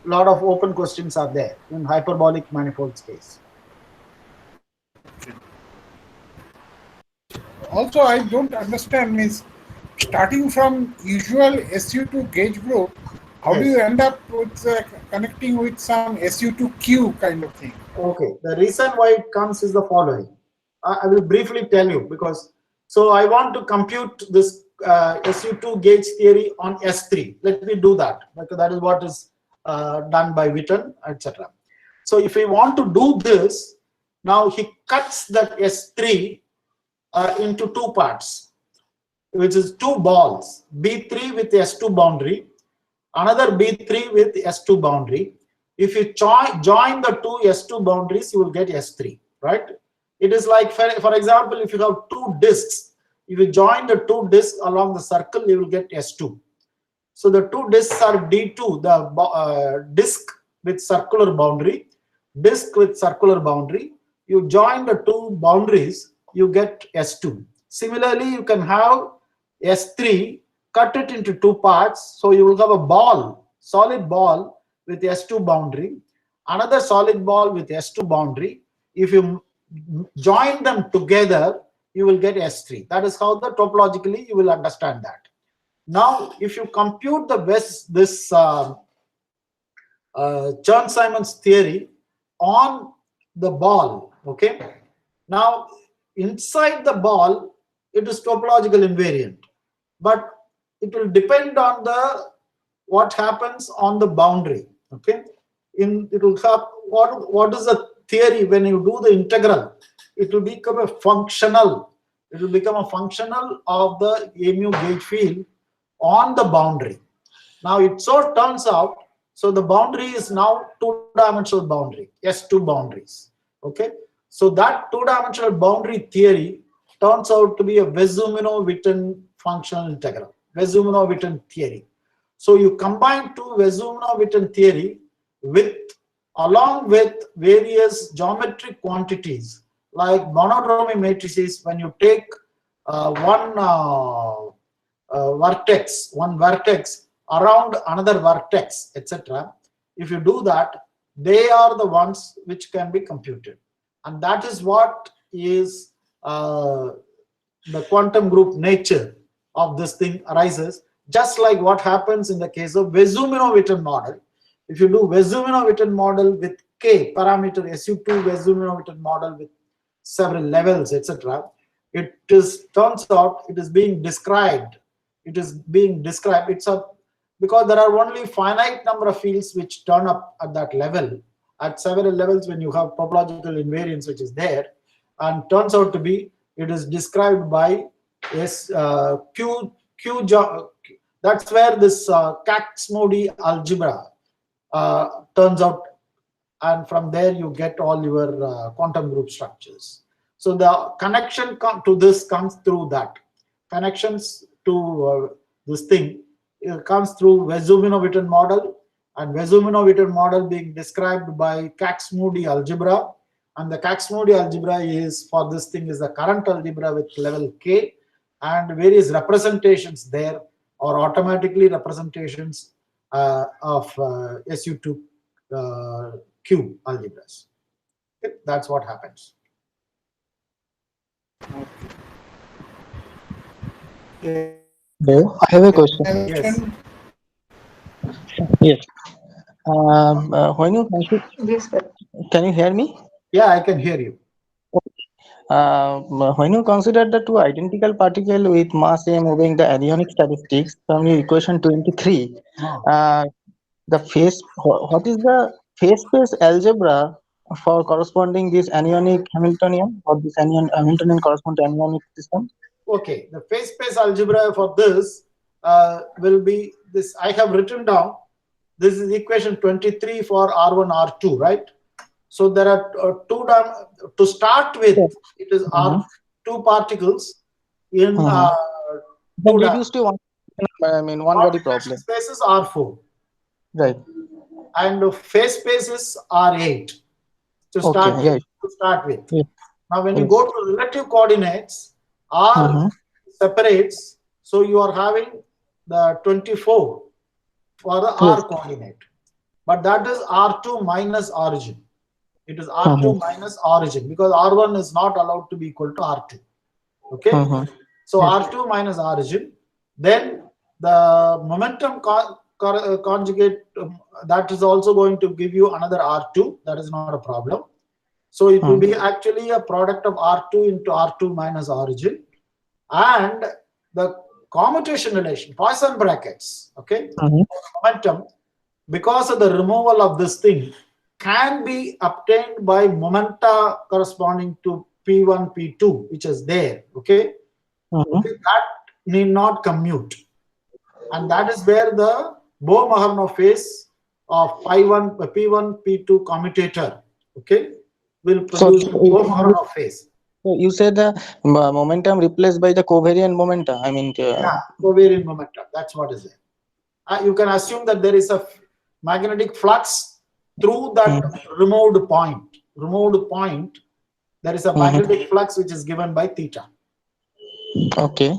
lot of open questions are there in hyperbolic manifolds case. Also, I don't understand, means starting from usual SU2 gauge group, how do you end up with connecting with some SU2Q kind of thing? Okay, the reason why it comes is the following. I will briefly tell you because, so I want to compute this SU2 gauge theory on S3. Let me do that because that is what is done by Witten, etc. So if we want to do this, now he cuts that S3 into two parts, which is two balls, B3 with S2 boundary, another B3 with S2 boundary. If you join the two S2 boundaries, you will get S3, right? It is like, for example, if you have two disks, if you join the two disks along the circle, you will get S2. So the two disks are D2, the disk with circular boundary, disk with circular boundary. You join the two boundaries, you get S2. Similarly, you can have S3, cut it into two parts. So you will have a ball, solid ball with S2 boundary, another solid ball with S2 boundary. If you join them together, you will get S3. That is how the topologically you will understand that. Now, if you compute this Chern-Simons theory on the ball, okay? Now, inside the ball, it is topological invariant, but it will depend on what happens on the boundary, okay? It will have what is the theory when you do the integral? It will become a functional. It will become a functional of the mu gauge field on the boundary. Now it so turns out, so the boundary is now two-dimensional boundary, S2 boundaries. Okay, so that two-dimensional boundary theory turns out to be a Vesumino-Witten functional integral, Vesumino-Witten theory. So you combine two Vesumino-Witten theory along with various geometric quantities like monodromy matrices. When you take one vertex around another vertex, etc. If you do that, they are the ones which can be computed, and that is what is the quantum group nature of this thing arises. Just like what happens in the case of Vesumino-Witten model. If you do Vesumino-Witten model with K parameter SU2 Vesumino-Witten model with several levels, etc., it is turns out it is being described. It is being described. It's a because there are only finite number of fields which turn up at that level. At several levels, when you have topological invariance, which is there, and turns out to be, it is described by that's where this Kac-Moody algebra turns out, and from there you get all your quantum group structures. So the connection to this comes through that. Connections to this thing comes through Vesuvino-Witten model, and Vesuvino-Witten model being described by Kac-Moody algebra, and the Kac-Moody algebra is for this thing is the current algebra with level k, and various representations there are automatically representations of SU2 Q algebras. Okay, that's what happens. Hello, I have a question. Yes. Yes. When you consider, Yes, sir. can you hear me? Yeah, I can hear you. When you consider the two identical particles with mass m moving the anionic statistics from your equation 23, the what is the phase space algebra for corresponding this anionic Hamiltonian, or this Hamiltonian correspond to anionic system? Okay, the phase space algebra for this will be this. I have written down. This is equation 23 for R1, R2, right? So there are to start with. It is two particles in But reduced to one. I mean, one body problem. Spaces R4, right? And phase spaces R8 to start with. Yeah. Now, when you go to relative coordinates, R separates, so you are having the 24 for the R coordinate, but that is R2 minus origin. It is R2 minus origin, because R1 is not allowed to be equal to R2. Okay, so R2 minus origin. Then the momentum conjugate, that is also going to give you another R2. That is not a problem. So it will be actually a product of R2 into R2 minus origin, and the commutation relation, Poisson brackets, okay, momentum, because of the removal of this thing, can be obtained by momenta corresponding to P1, P2, which is there, okay? Okay, that need not commute. And that is where the Bohr-Markov phase of P1, P2 commutator, okay, will produce Bohr-Markov phase. So you said the momentum replaced by the covariant momentum. I mean, yeah, covariant momentum. That's what is there. You can assume that there is a magnetic flux through that removed point. There is a magnetic flux which is given by theta. Okay.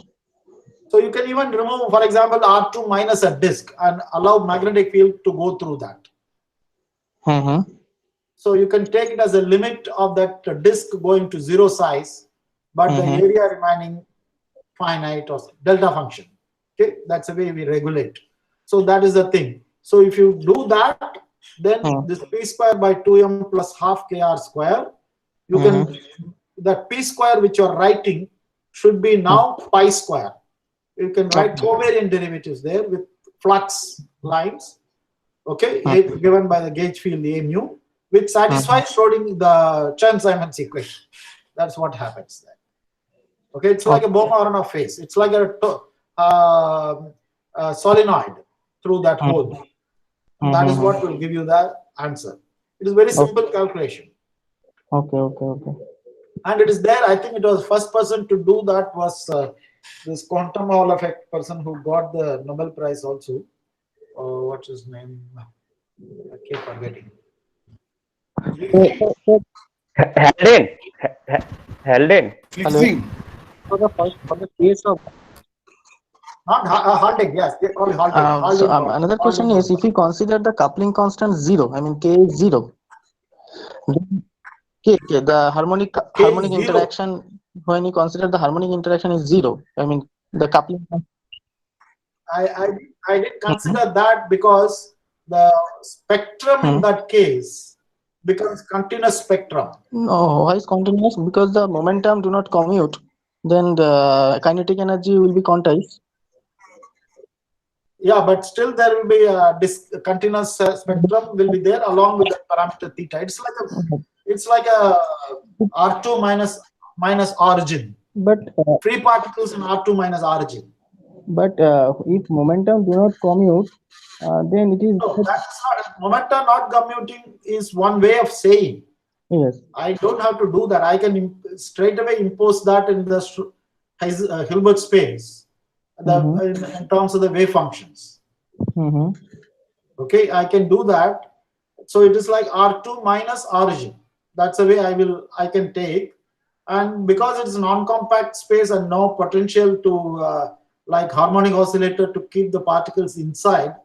So you can even remove, for example, R2 minus a disk and allow magnetic field to go through that. So you can take it as a limit of that disk going to zero size, but the area remaining finite or delta function. Okay, that's the way we regulate. So that is the thing. So if you do that, then this p square by 2m plus half kr square, you can, that p square which you are writing should be now pi square. You can write covariant derivatives there with flux lines, okay, given by the gauge field A mu, which satisfies the Chern-Simons equation. That's what happens there. Okay, it's like a Bohr-Markov phase. It's like a solenoid through that hole. That is what will give you the answer. It is very simple calculation. Okay. And it is there. I think it was first person to do that was this quantum Hall effect person who got the Nobel Prize also. What's his name? I keep forgetting. Halden. Fixing. For the case of Not Haldane, yes, they call it Haldane. so another question is, if we consider the coupling constant 0, I mean k is 0, then the harmonic interaction, when you consider the harmonic interaction is 0, I mean the coupling. I did consider that because the spectrum in that case becomes continuous spectrum. No, why is continuous? Because the momentum do not commute. then the kinetic energy will be quantized. Yeah, but still there will be a continuous spectrum will be there along with the parameter theta. It's like a R2 minus origin. But Free particles in R2 minus origin. But if momentum do not commute, then it is. No, that's not momentum not commuting is one way of saying. Yes. I don't have to do that. I can straight away impose that in the Hilbert space, in terms of the wave functions. Okay, I can do that. So it is like R2 minus origin. That's the way I can take. And because it's non-compact space and no potential to like harmonic oscillator to keep the particles inside,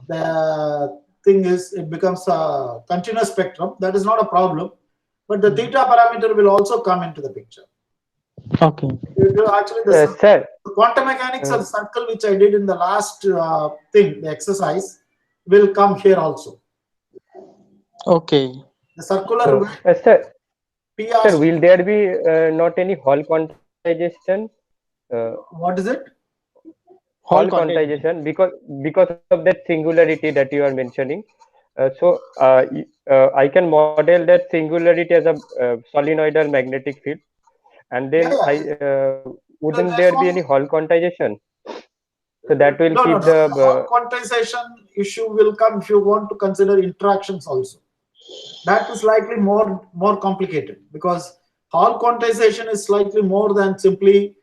the thing is it becomes a continuous spectrum. That is not a problem. But the theta parameter will also come into the picture. Okay. Actually, the quantum mechanics of circle, which I did in the last the exercise, will come here also. Okay. The circular. Sir, will there be not any Hall quantization? What is it? Hall quantization, because of that singularity that you are mentioning. So I can model that singularity as a solenoidal magnetic field, and then wouldn't there be any Hall quantization? So that will keep the Hall quantization issue will come if you want to consider interactions also. That is slightly more complicated, because Hall quantization is slightly more than simply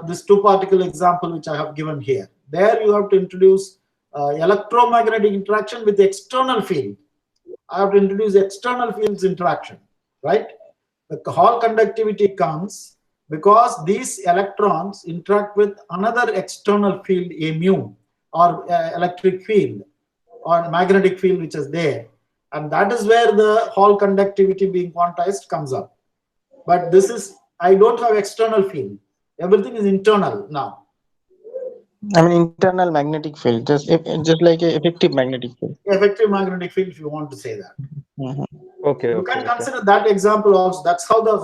this two-particle example which I have given here. There you have to introduce electromagnetic interaction with the external field. I have to introduce external fields interaction, right? The Hall conductivity comes because these electrons interact with another external field, a mu, or electric field, or magnetic field which is there. And that is where the Hall conductivity being quantized comes up. But this is, I don't have external field. Everything is internal now. I mean internal magnetic field, just like a effective magnetic field. Effective magnetic field, if you want to say that. Okay. You can consider that example also. That's how the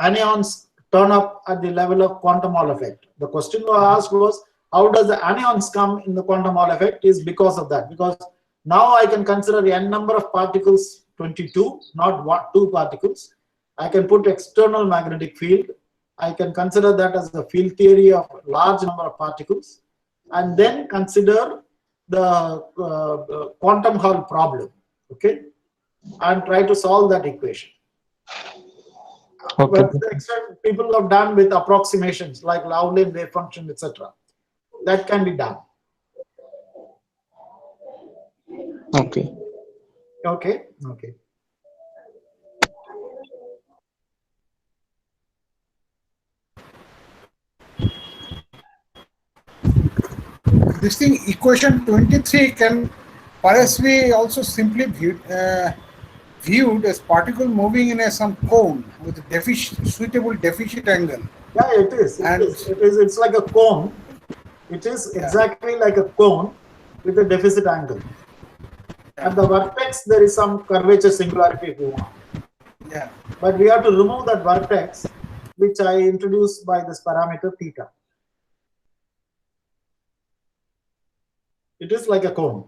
anions turn up at the level of quantum Hall effect. The question you asked was, how does the anions come in the quantum Hall effect? Is because of that. Because now I can consider the n number of particles 22, not 2 particles. I can put external magnetic field. I can consider that as the field theory of large number of particles, and then consider the quantum Hall problem, okay, and try to solve that equation. Okay. But to the extent people have done with approximations like Lowland wave function, etc., that can be done. Okay. Okay. This thing, equation 23 can perhaps be also simply viewed as particle moving in some cone with a suitable deficit angle. Yeah, it is. It's like a cone. It is exactly like a cone with a deficit angle. At the vertex, there is some curvature singularity if you want. Yeah. But we have to remove that vertex, which I introduced by this parameter theta. It is like a cone.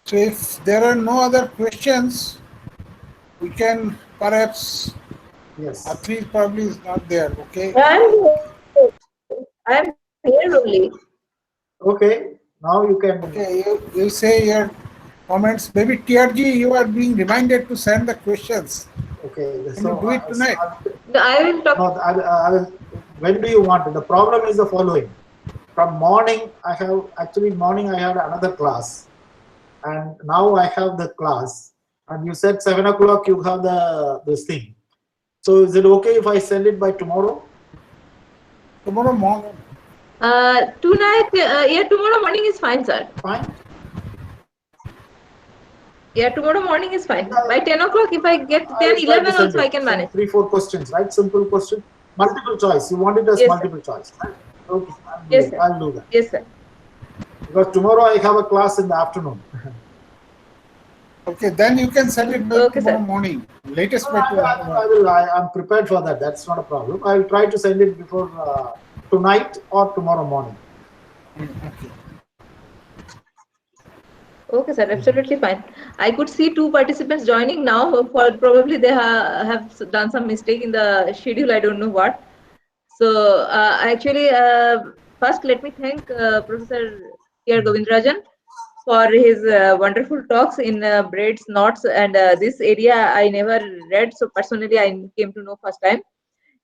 So if there are no other questions, we can perhaps. Yes. Atri probably is not there. Okay. I'm here only. Okay. Now you can. Okay. You say your comments. Maybe TRG, you are being reminded to send the questions. Okay. Can you do it tonight? I will talk. No, I will. When do you want it? The problem is the following. From morning, I had another class, and now I have the class. And you said 7 o'clock you have this thing. So is it okay if I send it by tomorrow? Tomorrow morning. Tonight, tomorrow morning is fine, sir. Fine. Yeah, tomorrow morning is fine. By 10 o'clock, if I get 10, 11 also, I can manage. 3-4 questions, right? Simple question. Multiple choice. You want it as multiple choice, right? Okay. I'll do that. Yes, sir. Because tomorrow I have a class in the afternoon. Okay, then you can send it by Okay, tomorrow sir. morning, latest No, by tomorrow. I'm prepared for that. That's not a problem. I'll try to send it before tonight or tomorrow morning. Okay. Okay, sir. Absolutely fine. I could see two participants joining now. For probably they have done some mistake in the schedule. I don't know what. So actually, first let me thank Professor T.R. Govindarajan for his wonderful talks in Braids, Knots, and this area I never read. So personally, I came to know first time.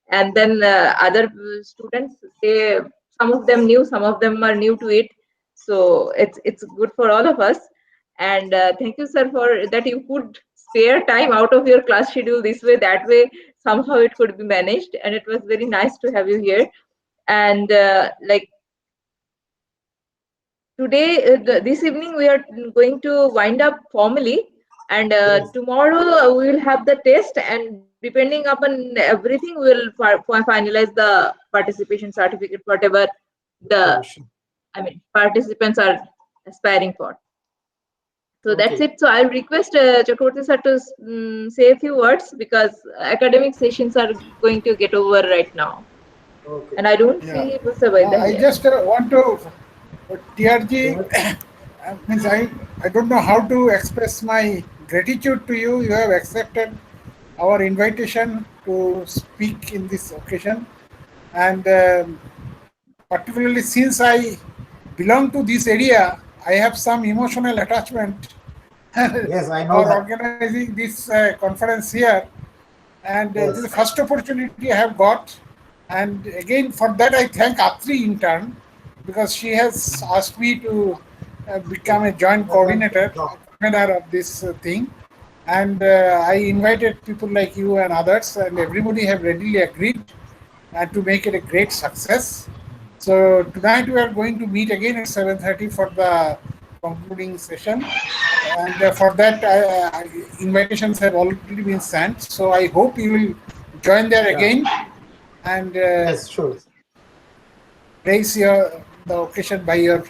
And then other students, they some of them knew, some of them are new to it. So it's good for all of us. And thank you, sir, for that you could spare time out of your class schedule this way, that way. Somehow it could be managed, and it was very nice to have you here. And like today, this evening, we are going to wind up formally, and Yes. tomorrow we will have the test, and depending upon everything, we will finalize the participation certificate, whatever the participants are aspiring for. So that's Okay. it. So I'll request Chakravarti sir to say a few words, because academic sessions are going to get over right now. Okay. And I don't Yeah. see Mr. Vaidya I here. just want to, TRG, means I don't know how to express my gratitude to you. You have accepted our invitation to speak in this occasion. And particularly since I belong to this area, I have some emotional attachment Yes, I know for that. organizing this conference here. And this is the Yes. first opportunity I have got. And again, for that, I thank Atri in turn, because she has asked me to become a joint coordinator of this thing. And I invited people like you and others, and everybody have readily agreed and to make it a great success. So tonight we are going to meet again at 7:30 for the concluding session. And for that, invitations have already been sent. So I hope you will join there again and Yes, sure. raise the occasion by your